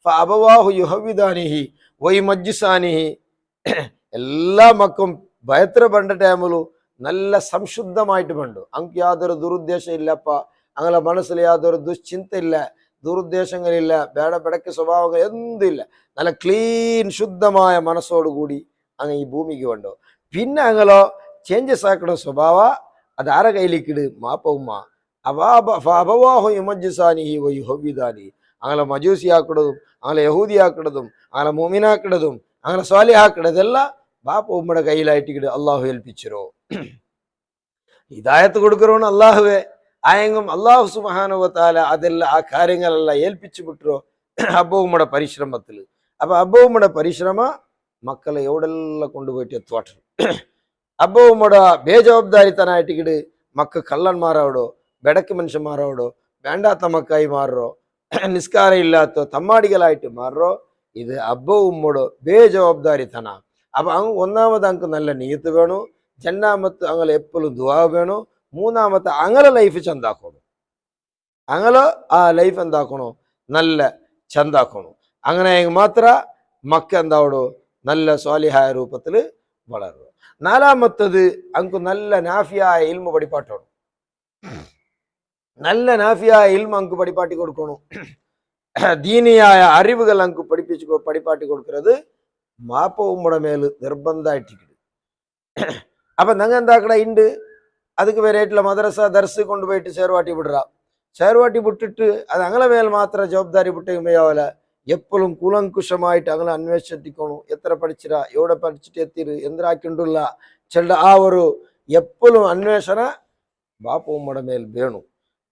ഫഅബവാഹു യുഹവിദാനിഹി വയുമജ്ജിസാനിഹി. എല്ലാ മക്കും ഭയത്ര പണ്ട ടൈമിലു നല്ല സംശുദ്ധമായിട്ട് പണ്ടു. അങ്ങ് യാതൊരു ദുരുദ്ദേശം ഇല്ലപ്പ, അങ്ങനെ മനസ്സിൽ യാതൊരു ദുശ്ചിന്ത ഇല്ല, ദുരുദ്ദേശങ്ങളില്ല, ബേടബെടക്ക് സ്വഭാവങ്ങൾ എന്തില്ല. നല്ല ക്ലീൻ ശുദ്ധമായ മനസ്സോടുകൂടി അങ്ങ് ഈ ഭൂമിക്ക് വേണ്ടോ. പിന്നെ അങ്ങലോ ചേഞ്ചസ് ആക്കുന്ന സ്വഭാവ അത് ആരെ കയ്യിലേക്കിട്, മാപ്പ ഉമ്മ. അബവാഹു യുമജ്ജിസാനിഹി വയുഹവിദാനി. അങ്ങനെ മജൂസിയാക്കുന്നതും അങ്ങനെ യഹൂദിയാക്കുന്നതും അങ്ങനെ മുഅ്മിനാക്കുന്നതും അങ്ങനെ സ്വാലിഹാക്കുന്നതെല്ലാം ബാപ്പ ഉമ്മയുടെ കയ്യിലായിട്ട് അള്ളാഹു ഏൽപ്പിച്ചിരോ. ഹിദായത്ത് കൊടുക്കറോണ് അള്ളാഹുവെ. ആയെങ്കും അള്ളാഹു സുബ്ഹാനഹു വ തആല അതെല്ലാം ആ കാര്യങ്ങളെല്ലാം ഏൽപ്പിച്ചു വിട്ടറോ അബ്ബ ഉമ്മയുടെ പരിശ്രമത്തിൽ. അപ്പൊ അബ്ബ ഉമ്മയുടെ പരിശ്രമ മക്കളെ എവിടെല്ലാം കൊണ്ടുപോയിട്ട് എത്തുവാട്ടു. അബ്ബ ഉമ്മയുടെ ബേജവാബ്ദാരിത്തനായിട്ട് മക്ക കള്ളന്മാരാവിടോ, ബെടക്ക് മനുഷ്യന്മാരാവിടോ, വേണ്ടാത്ത മക്കായി മാറോ, നിസ്കാരം ഇല്ലാത്ത തമ്മാടികളായിട്ട് മാറോ. ഇത് അബ്ബ ഉമ്മയുടെ ബേജവാബ്ദാരിത്തന. അപ്പൊ അങ്ങ് ഒന്നാമത് അങ്ങ് നല്ല നീയത്ത് വേണു, രണ്ടാമത്തെ അങ്ങനെ എപ്പോഴും ദുആ വേണു, മൂന്നാമത്തെ അങ്ങനെ ലൈഫ് ചന്താക്കണു. അങ്ങനെ ആ ലൈഫ് എന്താക്കണോ, നല്ല ചന്താക്കണു. അങ്ങനെ മാത്ര മക്ക എന്താവടോ നല്ല സ്വാലിഹായ രൂപത്തിൽ വളരുക. നാലാമത്തത് അങ്ങ് നല്ല നാഫിയായ ഇൽമ പഠിപ്പാട്ടണം. നല്ല നാഫിയായ ഇൽമ അങ്ങ് പഠിപ്പാട്ടി കൊടുക്കണു. ദീനിയായ അറിവുകൾ അങ്ങ് പഠിപ്പാട്ടി കൊടുക്കുന്നത് മാപ്പ ഉമ്മയുടെ മേല് നിർബന്ധമായിട്ടിരിക്കും. അപ്പൊ ഞങ്ങൾ എന്താക്കണ ഉണ്ട് அதுக்கு വരെയായിട്ടുള്ള മദ്രസ ദർസ് കൊണ്ടുപോയിട്ട് ചേർവാട്ടി വിടുക. ചേർവാട്ടി വിട്ടിട്ട് അത് അങ്ങനെ മേൽ മാത്രം ജവാബ്ദാരി വിട്ടുകയാവല. എപ്പോഴും കുലങ്കുശമായിട്ട് അങ്ങനെ അന്വേഷിച്ചെത്തിക്കണു. എത്ര പഠിച്ചിരാ, എവിടെ പഠിച്ചിട്ട് എത്തിയത്, എന്തിനാക്കിണ്ടുള്ള ചെണ്ട ആ ഒരു എപ്പോഴും അന്വേഷണ ബാപ്പ ഉമ്മയുടെ മേൽ വേണു.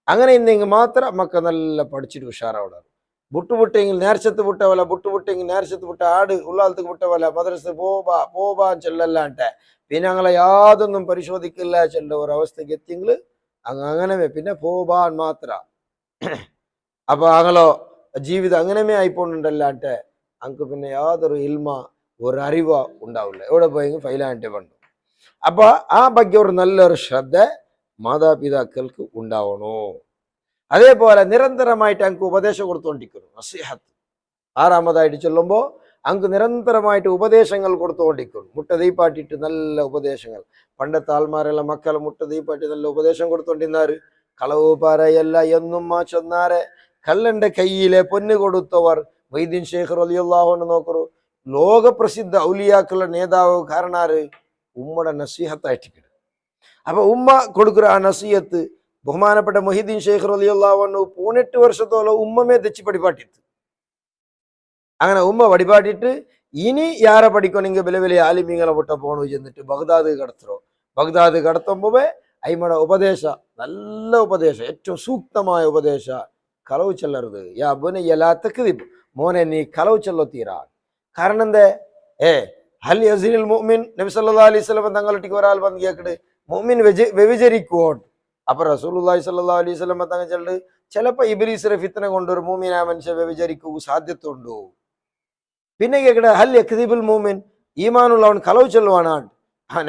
അങ്ങനെ ഇന്നെങ്കിൽ മാത്രം മക്ക നല്ല പഠിച്ചിട്ട് ഉഷാറാവിടാറ്. ബുട്ടുവിട്ടെങ്കിൽ നേർച്ചത്ത് വിട്ടവല, ബുട്ടുവിട്ടെങ്കിൽ നേർച്ചത്ത് വിട്ട ആട് ഉള്ളാലത്തേക്ക് വിട്ടവല, മദ്രസ പോവാൻ ചെല്ലല്ലാണ്ടെ പിന്നെ ഞങ്ങളെ യാതൊന്നും പരിശോധിക്കില്ല ചെല്ല ഒരവസ്ഥയ്ക്ക് എത്തിയെങ്കിൽ അങ്ങനെ പിന്നെ പോവാൻ മാത്ര. അപ്പൊ അങ്ങലോ ജീവിതം അങ്ങനെ ആയിപ്പോണ്ടല്ലാട്ടെ അങ്ങ് പിന്നെ യാതൊരു ഇൽമ ഒരു അറിവ ഉണ്ടാവില്ല. എവിടെ പോയെങ്കിൽ ഫൈലായിട്ട് പണ്ടു. അപ്പൊ ആ ಬಗ್ಗೆ ഒരു നല്ലൊരു ശ്രദ്ധ മാതാപിതാക്കൾക്ക് ഉണ്ടാവണോ. അതേപോലെ നിരന്തരമായിട്ട് അങ്ങ് ഉപദേശം കൊടുത്തുകൊണ്ടിരിക്കുന്നു, നസീഹത്ത്. ആറാമതായിട്ട് ചൊല്ലുമ്പോൾ അങ്ങ് നിരന്തരമായിട്ട് ഉപദേശങ്ങൾ കൊടുത്തുകൊണ്ടിരിക്കുന്നു. മുട്ട ദീപ്പാട്ടിട്ട് നല്ല ഉപദേശങ്ങൾ. പണ്ടത്തെ ആൾമാരെല്ലാം മക്കളെ മുട്ട ദീപ്പാട്ടി നല്ല ഉപദേശം കൊടുത്തോണ്ടിരുന്നാറ്. കളവ് പറയല്ല എന്നും ചൊന്നാരെ കള്ളന്റെ കയ്യിലെ പൊന്ന് കൊടുത്തവർ മൊയ്തീൻ ഷേഖ് റളിയല്ലാഹു അൻഹു നോക്കൂ. ലോക പ്രസിദ്ധ ഔലിയാക്കളുടെ നേതാവ് കാരണാറ് ഉമ്മയുടെ നസീഹത്തായിട്ട്. അപ്പൊ ഉമ്മ കൊടുക്കുന്ന ആ നസീഹത്ത് ബഹുമാനപ്പെട്ട മൊഹീദ്ദീൻ ഷേഖ് റളിയല്ലാഹു അൻഹു 18 വർഷത്തോളം ഉമ്മമേ തെച്ച് പഠിപ്പാട്ടിತ್ತು. അങ്ങനെ ഉമ്മ പഠിപ്പാട്ടിട്ട് ഇനി യാരെ പഠിക്കണമെങ്കിൽ വലിയ വലിയ ആലിമീങ്ങളെ വിട്ട പോണു ചെന്നിട്ട് ബഗ്ദാദ് കടത്തറോ. ബഗ്ദാദ് കടത്തുമ്പോ അയിമയുടെ ഉപദേശ നല്ല ഉപദേശം, ഏറ്റവും സൂക്തമായ ഉപദേശ. കളവ് ചെല്ലരുത്. യാ ബുനയ്യ ലാ തക്ദിബ്, മോനെ നീ കളവ് ചെല്ലത്തീരാ. കാരണം എന്തേ ഹൽ യസിനിൽ മുഅ്മിൻ, നബി സല്ലല്ലാഹു അലൈഹി വസല്ലം തങ്ങളിലേക്ക് ഒരാൾ വന്ന് കേക്കട് മുഅ്മിൻ വ്യഭിചരിക്കുവോ. അപ്പൊ റസൂലുള്ളാഹി സ്വല്ലല്ലാഹു അലൈഹി വസല്ലം തങ്ങൾ ചെല്ലു ചിലപ്പോ ഇബ്ലീസിനെ ഫിത്ന കൊണ്ടൊരു മുഅ്മിനായ മനുഷ്യൻ വ്യഭിചരിക്കൂ സാധ്യത ഉണ്ടോ. പിന്നെ കേക്കട ഹൽ യക്ദിബുൽ മുഅ്മിൻ, ഈമാനുള്ളവൻ കളവ് ചെല്ലുവാനാണ്.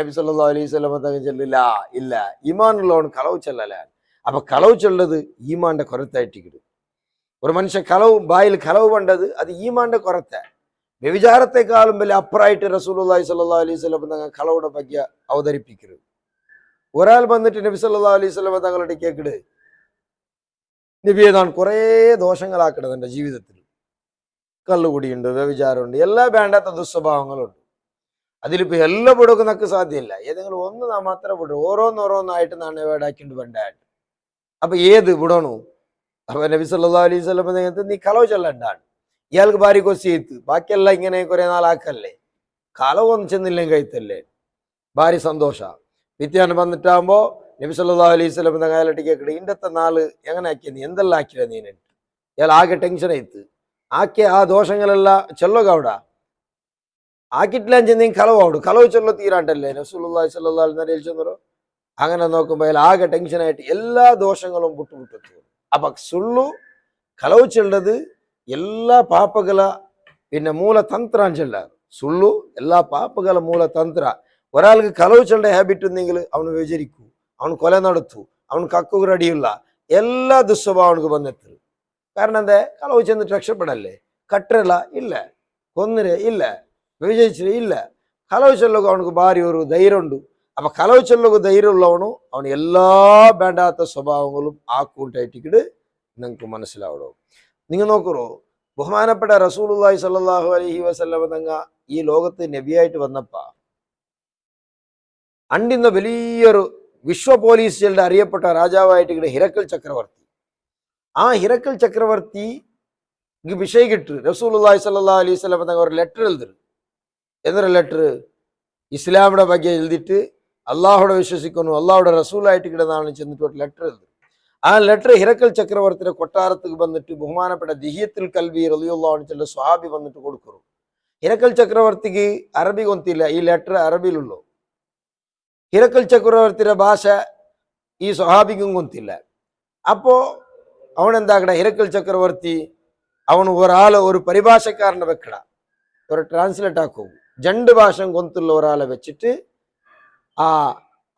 നബി സല്ലല്ലാഹു അലൈഹി വസല്ലം തങ്ങൾ ചെല്ലില്ല, ഇല്ല ഈമാനുള്ളവൻ കളവ് ചെല്ലല. അപ്പൊ കളവ് ചൊല്ലത് ഈമാന്റെ കുറത്തായിട്ടിരിക്കും. ഒരു മനുഷ്യ കളവ് ബായിൽ കളവ് പണ്ടത് അത് ഈമാന്റെ കുറത്ത. വ്യഭിചാരത്തെക്കാളും വലിയ അപ്പുറമായിട്ട് റസൂലുള്ളാഹി സ്വല്ലല്ലാഹു അലൈഹി വസല്ലം തങ്ങൾ കളവുടെ ಬಗ್ಗೆ അവതരിപ്പിക്കരുത്. ഒരാൾ വന്നിട്ട് നബി സല്ലല്ലാഹു അലൈഹി വസല്ലം തങ്ങളുടെ കേക്കിട് നബിയെ ഞാൻ കുറേ ദോഷങ്ങളാക്കണത് എൻ്റെ ജീവിതത്തിൽ. കള്ളുകുടിയുണ്ട്, വ്യഭിചാരമുണ്ട്, എല്ലാ വേണ്ടാത്ത ദുസ്വഭാവങ്ങളുണ്ട്. അതിലിപ്പോ എല്ലാം വിടുന്നൊക്കെ സാധ്യമല്ല. ഏതെങ്കിലും ഒന്ന് നാം മാത്രം വിടും. ഓരോന്നോരോന്നായിട്ട് നാണ് വേടാക്കിണ്ട് വേണ്ടായിട്ട്. അപ്പൊ ഏത് വിടണു. അപ്പൊ നബി സല്ലല്ലാഹു അലൈഹി വസല്ലം തങ്ങൾ നീ കളവ് ചൊല്ലണ്ടാണ്. ഇയാൾക്ക് ഭാര്യ കൊസിയത്ത്, ബാക്കിയെല്ലാം ഇങ്ങനെ കുറെ നാളാക്കല്ലേ. കളവൊന്നും ചെന്നില്ലെങ്കിൽ കഴിത്തല്ലേ ഭാര്യ സന്തോഷ. പിറ്റേന്ന് വന്നിട്ടാകുമ്പോ നബി സല്ലല്ലാഹു അലൈഹി വസല്ലം തങ്ങളായിട്ട് കേക്കട്ടെ ഇന്നത്തെ നാള് എങ്ങനെ ആക്കിയ നീ, എന്തെല്ലാം ആക്കിയ നീ. ഇയാൾ ആകെ ടെൻഷൻ ആയിത്ത്. ആക്കിയ ആ ദോഷങ്ങളെല്ലാം ചെല്ലുക അവിടെ ആക്കിട്ടില്ല ചെന്നീ കളവാവിടും. കളവ് ചൊല്ല തീരാണ്ടല്ലേ റസൂലുള്ളാഹി സ്വല്ലല്ലാഹു അലൈഹി വസല്ലം ചെന്നോ. അങ്ങനെ നോക്കുമ്പോ അയാൾ ആകെ ടെൻഷനായിട്ട് എല്ലാ ദോഷങ്ങളും വിട്ടുവിട്ടു. അപ്പൊ സുള്ളു കളവ് ചെല്ലത് എല്ലാ ಪಾಪಗಳ പിന്നെ ಮೂಲ ತಂತ್ರ ಅಂಜಲ್ಲ. ಸುಳ್ಳು ಎಲ್ಲ ಪಾಪಗಳ ಮೂಲ ತಂತ್ರ. ഒരാൾക്ക് കളവ് ചെല്ലേണ്ട ഹാബിറ്റ് ഉണ്ടെങ്കിൽ അവന് വ്യചരിക്കൂ, അവൻ കൊല നടത്തൂ, അവൻ കക്കുറടിയുള്ള എല്ലാ ദുസ്വഭാവം അവനക്ക് വന്നെത്തും. കാരണം എന്താ? കളവ് ചെന്നിട്ട് രക്ഷപ്പെടല്ലേ? കട്ടറല ഇല്ല, കൊന്നിര ഇല്ല, വ്യചരിച്ചിര ഇല്ല. കളവ് ചെല്ലൊക്കെ അവനക്ക് ഭാര്യ ഒരു ധൈര്യമുണ്ട്. അപ്പൊ കളവ് ചെല്ലൊക്കെ ധൈര്യമുള്ളവനും അവന് എല്ലാ വേണ്ടാത്ത സ്വഭാവങ്ങളും ആ കൂട്ടായിട്ടിട്ട് നിങ്ങൾക്ക് മനസ്സിലാവണം. നിങ്ങൾ നോക്കൂ, ബഹുമാനപ്പെട്ട റസൂലുള്ളാഹി സ്വല്ലല്ലാഹു അലൈഹി വസല്ലം തങ്ങ ഈ ലോകത്ത് നബിയായിട്ട് വന്നപ്പ അണ്ടിന്ന വലിയൊരു വിശ്വ പോലീസുകളുടെ അറിയപ്പെട്ട രാജാവായിട്ട് ഹിരക്കൽ ചക്രവർത്തി. ആ ഹിരക്കൽ ചക്രവർത്തി വിഷയിക്കിട്ട് റസൂലുള്ളാഹി സ്വല്ലല്ലാഹു അലൈഹി വസല്ലം തങ്ങ ഒരു ലെറ്റർ എഴുതുന്നു. എന്നൊരു ലെറ്റർ ഇസ്ലാമിയുടെ ಬಗ್ಗೆ എഴുതിയിട്ട് അള്ളാഹുടെ വിശ്വസിക്കുന്നു, അള്ളാഹുടെ റസൂലായിട്ട് കിടന്നാണ് ചെന്നിട്ട് ഒരു ലെറ്റർ എഴുതുന്നു. ആ ലെറ്റർ ഹിരക്കൽ ചക്രവർത്തിയുടെ കൊട്ടാരത്തിൽ വന്നിട്ട് ബഹുമാനപ്പെട്ട ദിഹിയത്തുൽ കൽബി റളിയല്ലാഹു അൻഹു സ്വഹാബി വന്നിട്ട് കൊടുക്കുന്നു. ഹിരക്കൽ ചക്രവർത്തിക്ക് അറബി കൊന്തില്ല, ഈ ലെറ്റർ അറബിയിലുള്ളൂ. ഹിരക്കൽ ചക്രവർത്തിയുടെ ഭാഷ ഈ സ്വഹാബിക്കും കൊന്തില്ല. അപ്പോ അവനെന്താക്കട, ഹിരക്കൽ ചക്രവർത്തി അവൻ ഒരാളെ ഒരു പരിഭാഷക്കാരനെ വെക്കട, ഒരു ട്രാൻസ്ലേറ്റ് ആക്കും. രണ്ട് ഭാഷ കൊന്തുള്ള ഒരാളെ വെച്ചിട്ട്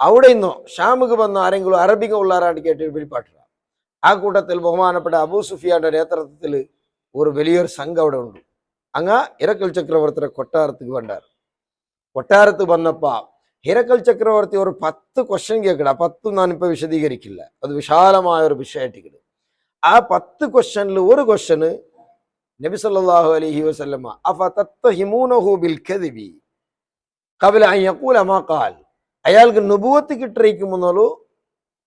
അവിടെ നിന്നോ ഷാമുക്ക് വന്നോ ആരെങ്കിലും അറബിക്ക് ഉള്ളാരാണ്ട് കേട്ട് വെളിപ്പാട്ടുക. ആ കൂട്ടത്തിൽ ബഹുമാനപ്പെട്ട അബൂ സുഫിയാന്റെ നേതൃത്വത്തിൽ ഒരു വലിയൊരു സംഘം അവിടെ ഉണ്ട്. അങ്ങ് ഹിരക്കൽ ചക്രവർത്തിയുടെ കൊട്ടാരത്തിൽ വണ്ടാറ്. കൊട്ടാരത്ത് വന്നപ്പോ ഹിരക്കൽ ചക്രവർത്തി ഒരു 10 ക്വസ്റ്റ്യൻ കേൾക്കട. 10 ഞാനിപ്പോ വിശദീകരിക്കില്ല, അത് വിശാലമായ ഒരു വിഷയമായിട്ട്. ആ 10 ക്വസ്റ്റ്യനിൽ ഒരു ക്വസ്റ്റ്യന് നബി സല്ലല്ലാഹു അലൈഹി വസല്ലമ അഫതത്തഹിമൂനഹു ബിൽ കദിബി ഖബല അൻ യഖൂല മാ ഖാൽ, അയാൾക്ക് നുബുവത്ത് കിട്ടിയിരിക്കുമെന്നോളൂ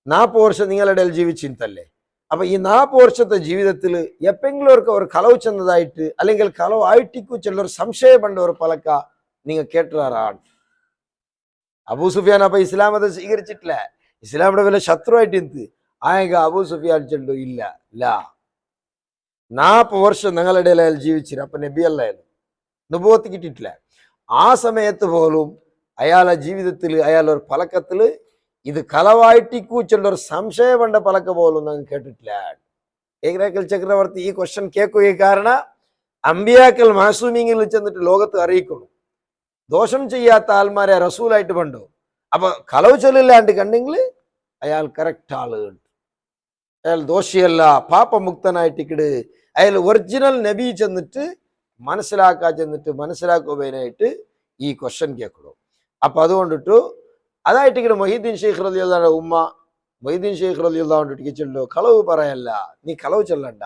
40 വർഷം നിങ്ങളുടെ ഇടയിൽ ജീവിച്ചിരുത്തല്ലേ. അപ്പൊ ഈ 40 വർഷത്തെ ജീവിതത്തിൽ എപ്പെങ്കിലും ഒരു കളവ് ചെന്നതായിട്ട് അല്ലെങ്കിൽ കളവ് ആയിട്ടിക്കു ചെല്ലൊരു സംശയമുണ്ട ഒരു പലക്ക നിങ്ങൾ കേട്ടറാണ്. അബൂ സുഫിയാൻ അപ്പൊ ഇസ്ലാം അത് സ്വീകരിച്ചിട്ടില്ല, ഇസ്ലാമിയുടെ വല്ല ശത്രുവായിട്ട് എന്ത് ആയെങ്ക അബൂ സുഫിയാൻ ചെല്ലു ഇല്ല ലാ 40 വർഷം നിങ്ങളുടെ ഇടയിൽ അയാൾ ജീവിച്ചില്ല. അപ്പൊ നബി അല്ലായാലും നുബുവത്ത് കിട്ടിയിട്ടില്ല. ആ സമയത്ത് പോലും അയാളുടെ ജീവിതത്തിൽ അയാൾ ഒരു പലക്കത്തില് ഇത് കളവായിട്ടിക്കൂച്ചുള്ള ഒരു സംശയമുണ്ട പലക്ക പോലും ഞങ്ങൾ കേട്ടിട്ടില്ല. ഹിരക്കൽ ചക്രവർത്തി ഈ ക്വസ്റ്റ്യൻ കേൾക്കുക കാരണം അമ്പിയാക്കൽ മാസൂമിങ്ങളിൽ ചെന്നിട്ട് ലോകത്ത് അറിയിക്കണം, ദോഷം ചെയ്യാത്ത ആൾമാരെ റസൂലായിട്ട് പണ്ടു. അപ്പൊ കളവ് ചൊല്ലില്ലാണ്ട് കണ്ടെങ്കിൽ അയാൾ കറക്റ്റ് ആള്, അയാൾ ദോഷിയല്ല, പാപമുക്തനായിട്ടിക്കിട്, അയാൾ ഒറിജിനൽ നബി ചെന്നിട്ട് മനസ്സിലാക്കുവാനായിട്ട് ഈ ക്വസ്റ്റ്യൻ കേൾക്കണം. അപ്പൊ അതുകൊണ്ടിട്ടു അതായിട്ട് മൊഹീദ്ദീൻ ഷെയ്ഖ് റളിയല്ലാഹു ഉമ്മ മൊഹീദ്ദീൻ ഷെയ്ഖ് റളിയല്ലാഹു ചെല്ലോ കളവ് പറയല്ല, നീ കളവ് ചൊല്ലണ്ട.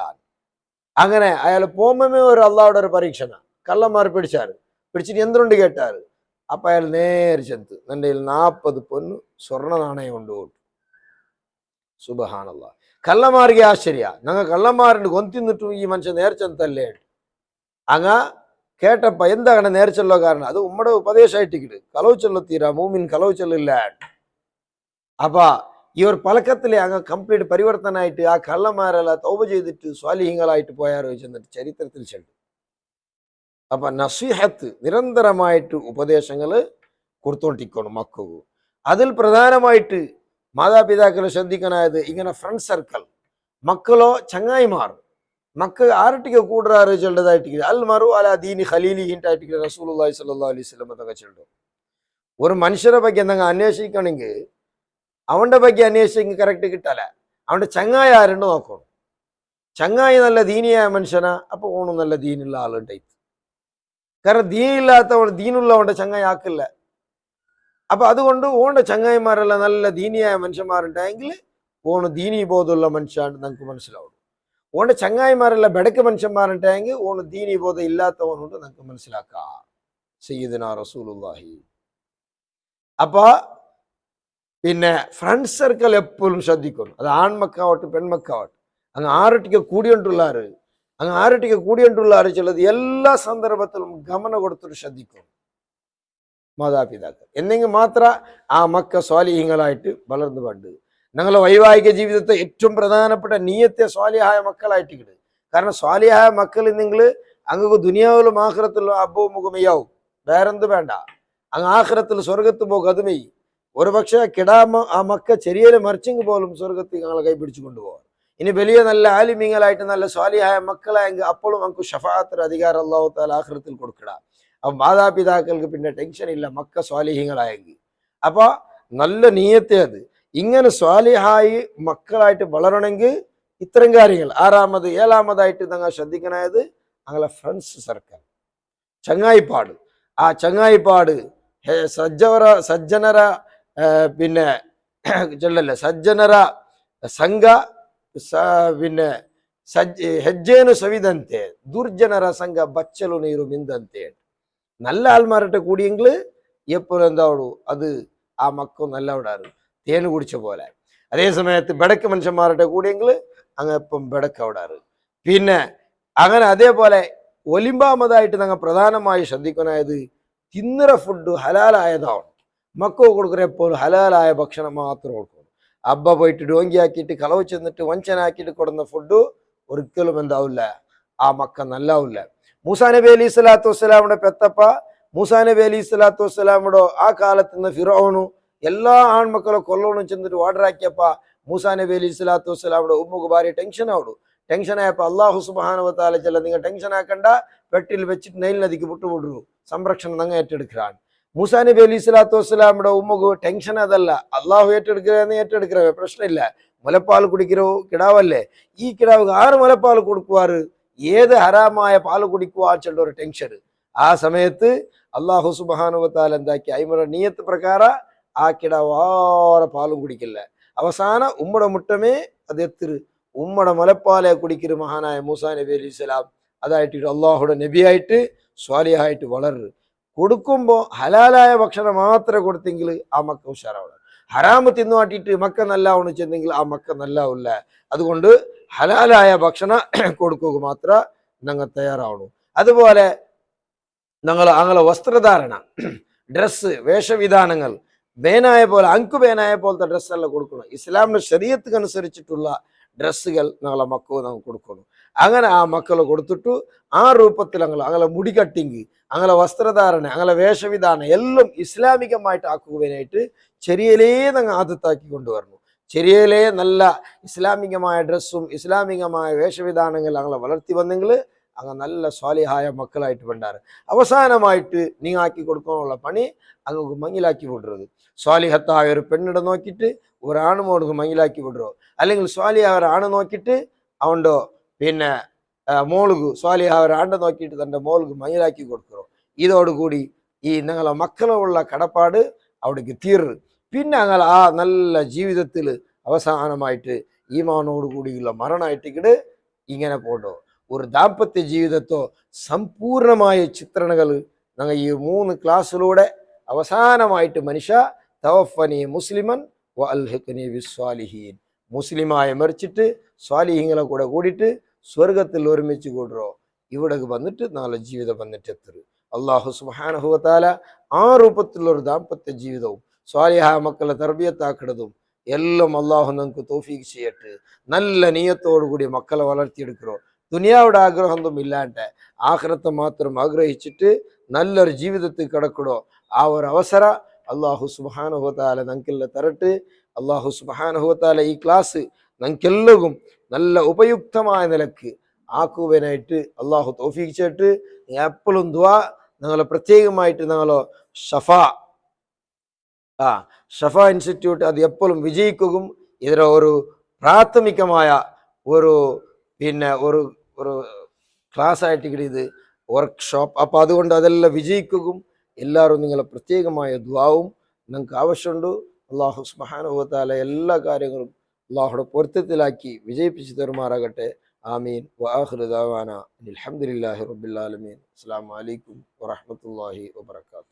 അങ്ങനെ അയാൾ പോകുമ്പോ ഒരു അള്ളാഹുടെ ഒരു പരീക്ഷണ, കള്ളന്മാർ പിടിച്ചിട്ട് എന്തുകൊണ്ട് കേട്ടാറ്. അപ്പൊ അയാൾ നേരെ ചെന്ന് എൻ്റെ 40 പൊന്നു സ്വർണ്ണ നാണയം കൊണ്ടുപോട്ടു. സുബ്ഹാനല്ലാഹ്. കള്ളന്മാർക്ക് ആശ്ചര്യ, ഞങ്ങൾ കള്ളന്മാരുണ്ട് കൊന്തിന്നിട്ടും ഈ മനുഷ്യൻ നേർച്ചെന്തല്ലേ. അങ്ങ കേട്ടപ്പ എന്താണ് നേർച്ചല്ലോ കാരണം, അത് ഉമ്മയുടെ ഉപദേശമായിട്ടിട്ട് കളവ് ചൊല്ലത്തീരാ മൂമിൻ കളവ് ചൊല്ലില്ല. അപ്പ ഈ ഒരു പലക്കത്തിലെ അങ്ങ് കംപ്ലീറ്റ് പരിവർത്തനായിട്ട് ആ കള്ളന്മാരെല്ലാം തൗബ ചെയ്തിട്ട് സ്വാലിഹീങ്ങളായിട്ട് പോയാറ് ചെന്നിട്ട് ചരിത്രത്തിൽ ചെല്ലും. അപ്പൊ നസീഹത്ത് നിരന്തരമായിട്ട് ഉപദേശങ്ങൾ കൊടുത്തോണ്ടിരിക്കണം മക്കൾക്ക്. അതിൽ പ്രധാനമായിട്ട് മാതാപിതാക്കളെ ശ്രദ്ധിക്കാനായത് ഇങ്ങനെ ഫ്രണ്ട് സർക്കിൾ, മക്കളോ ചങ്ങായിമാർ, മക്കൾ ആരട്ടിക്ക് കൂടാറ് ചെല്ലതായിട്ട് അൽ മറു അല ദീനി ഖലീലിഹിൻറ്റായിട്ട് റസൂലുള്ളാഹി സ്വല്ലല്ലാഹു അലൈഹി വസല്ലം എന്നൊക്കെ ചെല്ലും. ഒരു മനുഷ്യരെ ಬಗ್ಗೆ എന്തെങ്കിലും അന്വേഷിക്കണമെങ്കിൽ അവന്റെ ಬಗ್ಗೆ അന്വേഷിച്ചെങ്കിൽ കറക്റ്റ് കിട്ടല, അവന്റെ ചങ്ങായി ആരുണ്ട് നോക്കണം. ചങ്ങായി നല്ല ദീനിയായ മനുഷ്യനാ, അപ്പൊ ഓണും നല്ല ദീനുള്ള ആളുണ്ടായി. കാരണം ദീനില്ലാത്തവൻ ദീനുള്ളവന്റെ ചങ്ങായി ആക്കില്ല. അപ്പൊ അതുകൊണ്ട് ഓണ്ട ചങ്ങായിമാരെല്ലാം നല്ല ദീനിയായ മനുഷ്യന്മാരുണ്ടായെങ്കിൽ ഓണ് ദീനി ബോധമുള്ള മനുഷ്യൻ നമുക്ക് മനസ്സിലാവും. ഓണ്ട ചങ്ങായിമാരെല്ലാം ബെടക്ക് മനുഷ്യന്മാരുണ്ടായെങ്കിൽ ഓണ് ദീനി ബോധം ഇല്ലാത്തവനുണ്ട് നമുക്ക് മനസ്സിലാക്കാം. സയ്യിദുനാ റസൂലുള്ളാഹി. അപ്പൊ പിന്നെ ഫ്രണ്ട് സർക്കിൾ എപ്പോഴും ശ്രദ്ധിക്കണം. അത് ആൺമക്കാവട്ടെ പെൺമക്കാവട്ടെ, അങ്ങ് ആരട്ടിക്ക് കൂടിയിട്ടുള്ളാറ് ചിലത് എല്ലാ സന്ദർഭത്തിലും ഗമന കൊടുത്തിട്ട് ശ്രദ്ധിക്കും മാതാപിതാക്കൾ. എന്നെങ്കിൽ മാത്രം ആ മക്ക സ്വാലിഹീങ്ങളായിട്ട് വളർന്നു പണ്ട്. ഞങ്ങളെ വൈവാഹിക ജീവിതത്തെ ഏറ്റവും പ്രധാനപ്പെട്ട നീയത്തെ സ്വാലിഹായ മക്കളായിട്ട് കിട്ടും. കാരണം സ്വാലിഹായ മക്കൾ നിങ്ങൾ അങ്ങ് ദുനിയാവിലും ആഖിറത്തിലും അബ്ബവും മുഖമയ്യാവും, വേറെന്ത് വേണ്ട. അങ്ങ് ആഖിറത്തിൽ സ്വർഗത്ത് പോകും, അതുമേ. ഒരു പക്ഷേ കിടാമ ആ മക്ക ചെറിയ മറിച്ചെങ്കിൽ പോലും സ്വർഗത്തിൽ ഞങ്ങളെ കൈ പിടിച്ചു കൊണ്ടുപോകാം. ഇനി വലിയ നല്ല ആലിമീങ്ങളായിട്ട് നല്ല സ്വാലിഹായ മക്കളായെങ്കിൽ അപ്പോഴും നമുക്ക് ഷഫാഅത്തിന് അധികാരം അല്ലാഹു തആല ആഖിറത്തിൽ കൊടുക്കട. അപ്പം മാതാപിതാക്കൾക്ക് പിന്നെ ടെൻഷൻ ഇല്ല, മക്ക സ്വാലിഹ്യങ്ങളായെങ്കിൽ. അപ്പൊ നല്ല നീയത്തെ അത്. ഇങ്ങനെ സ്വാലിഹായി മക്കളായിട്ട് വളരണമെങ്കിൽ ഇത്തരം കാര്യങ്ങൾ. ആറാമത് ഏഴാമതായിട്ട് നിങ്ങൾ ശ്രദ്ധിക്കണത് ഞങ്ങളെ ഫ്രണ്ട്സ് സർക്കിൾ, ചങ്ങായിപ്പാട്. ആ ചങ്ങായിപ്പാട് സജ്ജനര പിന്നെ ചൊല്ലല്ലേ, സജ്ജനര സംഘ പിന്നെ ಹೆಜ್ಜೇನು ಸವಿದಂತೆ ದುರ್ಜನರ ಸಂಘ ಬಚ್ಚಲು ನೀರು ಮಿಂದಂತೆ. നല്ല ആൾമാരുടെ കൂടിയെങ്കിൽ എപ്പോഴും എന്താവൂ, അത് ആ മക്കൾ നല്ല വിടാറ് തേന് കുടിച്ച പോലെ. അതേ സമയത്ത് ബെടക്ക് മനുഷ്യന്മാരുടെ കൂടിയെങ്കിൽ അങ്ങ് എപ്പം ബെടക്ക് വിടാറ്. പിന്നെ അങ്ങനെ അതേപോലെ ഒലിമ്പാമതായിട്ട് ഞങ്ങൾ പ്രധാനമായി ശ്രദ്ധിക്കണത് തിന്നറ ഫുഡ് ഹലാലായതാവണം. മക്കൾ കൊടുക്കുന്ന എപ്പോഴും ഹലാലായ ഭക്ഷണം മാത്രം കൊടുക്കണം. അബ്ബ പോയിട്ട് ഡോങ്കിയാക്കിയിട്ട് കളവ് ചെന്നിട്ട് വഞ്ചനാക്കിയിട്ട് കൊടുക്കുന്ന ഫുഡ് ഒരിക്കലും എന്താവില്ല, ആ മക്ക നല്ലാവില്ല. മൂസാ നബി അലൈഹി സ്വലാത്തു വസ്സലാമിന്റെ പെത്തപ്പ മൂസാ നബി അലൈഹി സ്വലാത്തു വസ്സലാമിയുടെ ആ കാലത്ത് നിന്ന് ഫിറോനും എല്ലാ ആൺമക്കളെ കൊല്ലണം ചെന്നിട്ട് ഓർഡർ ആക്കിയപ്പ മൂസാ നബി അലൈഹി സ്വലാത്തു വസ്സലാമിയുടെ ഉമ്മുക്ക് ഭാര്യ ടെൻഷൻ ആവിടും. ടെൻഷൻ ആയപ്പോ അള്ളാഹു സുബ്ഹാനഹു വ തആല ചെല്ല, നിങ്ങൾ ടെൻഷൻ ആക്കണ്ട, പെട്ടിൽ വെച്ചിട്ട് നൈൽ നദിക്ക് വിട്ടുവിടുന്നു, സംരക്ഷണം നിങ്ങൾ ഏറ്റെടുക്കുകയാണ്. മൂസാ നബി അലൈഹി സ്വലാത്തു വസ്സലാമിയുടെ ഉമ്മുക്ക് ടെൻഷൻ അതല്ല, അള്ളാഹു ഏറ്റെടുக்கிறേ പ്രശ്നമില്ല. മുലപ്പാൽ കുടിக்கிறോ കിടാവല്ലേ, ഈ കിടാവ് ആറ് മുലപ്പാൽ കൊടുക്കുവാറ്, ഏത് ഹറാമായ പാൽ കുടിക്കുവാ ചെണ്ട ഒരു ടെൻഷൻ. ആ സമയത്ത് അള്ളാഹു സുബ്ഹാനഹു വ തആല എന്താക്കി, അയിമയുടെ നിയത്ത് പ്രകാരം ആ കിടാവ് ആറ് പാലും കുടിക്കില്ല. അവസാനം ഉമ്മയുടെ മുട്ടമേ അത് എത്തിരു ഉമ്മയുടെ മുലപ്പാലെ കുടിക്കൊരു മഹാനായ മൂസാ നബി അലൈഹി സ്വലാം അതായിട്ട് അള്ളാഹുടെ നബിയായിട്ട് സ്വാലിഹായിട്ട് വളരുന്നു. കൊടുക്കുമ്പോൾ ഹലാലായ ഭക്ഷണം മാത്രമേ കൊടുത്തെങ്കിൽ ആ മക്ക ഉഷാറാവുള്ളൂ. ഹറാമ് തിന്നുവാട്ടിയിട്ട് മക്ക നല്ലാവണ് ചെന്നെങ്കിൽ ആ മക്ക നല്ലാവില്ല. അതുകൊണ്ട് ഹലാലായ ഭക്ഷണം കൊടുക്കുക മാത്രം ഞങ്ങൾ തയ്യാറാവണം. അതുപോലെ ഞങ്ങളെ വസ്ത്രധാരണ, ഡ്രസ്സ്, വേഷവിധാനങ്ങൾ ബേനായ പോലെ അങ്കുബേനായ പോലത്തെ ഡ്രസ്സെല്ലാം കൊടുക്കണം. ഇസ്ലാമിന്റെ ശരീഅത്ത് അനുസരിച്ചിട്ടുള്ള ഡ്രസ്സുകൾ ഞങ്ങളെ മക്കൾ നമുക്ക് കൊടുക്കണം. അങ്ങനെ ആ മക്കൾ കൊടുത്തിട്ട് ആ രൂപത്തിൽ ഞങ്ങളെ മുടി കട്ടിങ്, ഞങ്ങളെ വസ്ത്രധാരണ, ഞങ്ങളെ വേഷവിധാനം എല്ലാം ഇസ്ലാമികമായിട്ട് ആക്കുവാനായിട്ട് ചെറിയലേ ഞങ്ങൾ ആദത്താക്കി കൊണ്ടുവരണം. ചെറിയലേ നല്ല ഇസ്ലാമികമായ ഡ്രസ്സും ഇസ്ലാമികമായ വേഷവിധാനങ്ങൾ ഞങ്ങളെ വളർത്തി വന്നെങ്കിൽ അങ്ങ് നല്ല സ്വാലിഹായ മക്കളായിട്ട് വേണ്ടാറ്. അവസാനമായിട്ട് നീ ആക്കി കൊടുക്കാനുള്ള പണി അങ്ങ് മങ്ങിലാക്കി വിടുന്നത്. സ്വാലിഹത്തായ ഒരു പെണ്ണിടെ നോക്കിയിട്ട് ഒരാണുമോട് മങ്ങിലാക്കി വിടുറോ, അല്ലെങ്കിൽ സ്വാലിഹായ ഒരാണ് നോക്കിയിട്ട് അവണ്ടോ പിന്നെ മോളുകു സ്വാലിഹായ ഒരാണ്ട് നോക്കിയിട്ട് തൻ്റെ മോളുകു മങ്ങിലാക്കി കൊടുക്കുറോ. ഇതോടുകൂടി ഈ ഞങ്ങളെ മക്കളുള്ള കടപ്പാട് അവിടേക്ക് തീർന്നു. പിന്നെ അങ്ങനെ ആ നല്ല ജീവിതത്തിൽ അവസാനമായിട്ട് ഈമാനോട് കൂടിയുള്ള മരണമായിട്ടിക്കിട് ഇങ്ങനെ പോണ്ടോ. ഒരു ദാമ്പത്യ ജീവിതത്തോ സമ്പൂർണമായ ചിത്രണകൾ ഞങ്ങൾ ഈ 3 ക്ലാസ്സിലൂടെ അവസാനമായിട്ട് മനുഷ്യ തവഫനി മുസ്ലിമൻ വ അൽഹിഖ്നി ബിസ്വാലിഹീൻ, മുസ്ലിമായ മരിച്ചിട്ട് സ്വാലിഹീങ്ങളെ കൂടെ കൂടിയിട്ട് സ്വർഗത്തിൽ ഒരുമിച്ച് കൂടറോ. ഇവിടെ വന്നിട്ട് നാളെ ജീവിതം വന്നിട്ട് എത്തരു. അള്ളാഹു സുബ്ഹാനഹു വ തആല ആ രൂപത്തിലുള്ള ഒരു ദാമ്പത്യ ജീവിതവും സ്വാലിഹായ മക്കളെ തർബിയത്താക്കുന്നതും എല്ലാം അള്ളാഹു നമുക്ക് തൗഫീഖ് ചെയ്യട്ടെ. നല്ല നിയത്തോടു കൂടി മക്കളെ വളർത്തിയെടുக்கிறോ. ദുനിയാവിടെ ആഗ്രഹമൊന്നും ഇല്ലാണ്ട് ആഖിറത്തെ മാത്രം ആഗ്രഹിച്ചിട്ട് നല്ലൊരു ജീവിതത്തിൽ കിടക്കണോ. ആ ഒരു അവസരം അള്ളാഹു സുബ്ഹാനഹു വ തആല ഞങ്ങൾക്കെല്ലാം തരട്ടെ. അള്ളാഹു സുബ്ഹാനഹു വ തആല ഈ ക്ലാസ് ഞങ്ങൾക്കെല്ലാം നല്ല ഉപയുക്തമായ നിലക്ക് ആക്കുവാനായിട്ട് അള്ളാഹു തൗഫീഖ് ചെയ്തിട്ട് എപ്പോഴും ദുആ ഞങ്ങൾ പ്രത്യേകമായിട്ട് ഞങ്ങൾ ഷഫ ഇൻസ്റ്റിറ്റ്യൂട്ട് അത് എപ്പോഴും വിജയിക്കുകയും ഇതിലെ ഒരു പ്രാഥമികമായ ഒരു പിന്നെ ഒരു ക്ലാസ് ആയിട്ട് ഇത് വർക്ക്ഷോപ്പ്. അപ്പോൾ അതുകൊണ്ട് അതെല്ലാം വിജയിക്കുകയും എല്ലാവരും നിങ്ങളെ പ്രത്യേകമായ ദുആവും നിങ്ങൾക്ക് ആവശ്യമുണ്ട്. അള്ളാഹു സുബ്ഹാനഹു വ തആല എല്ലാ കാര്യങ്ങളും അള്ളാഹുടെ പൊരുത്തത്തിലാക്കി വിജയിപ്പിച്ചു തരുമാറാകട്ടെ. ആമീൻ. വആഖിറു ദഅവാന അൽഹംദുലില്ലാഹി റബ്ബിൽ ആലമീൻ. അസ്സലാമു അലൈക്കും വറഹ്മത്തുള്ളാഹി വബറകാതുഹു.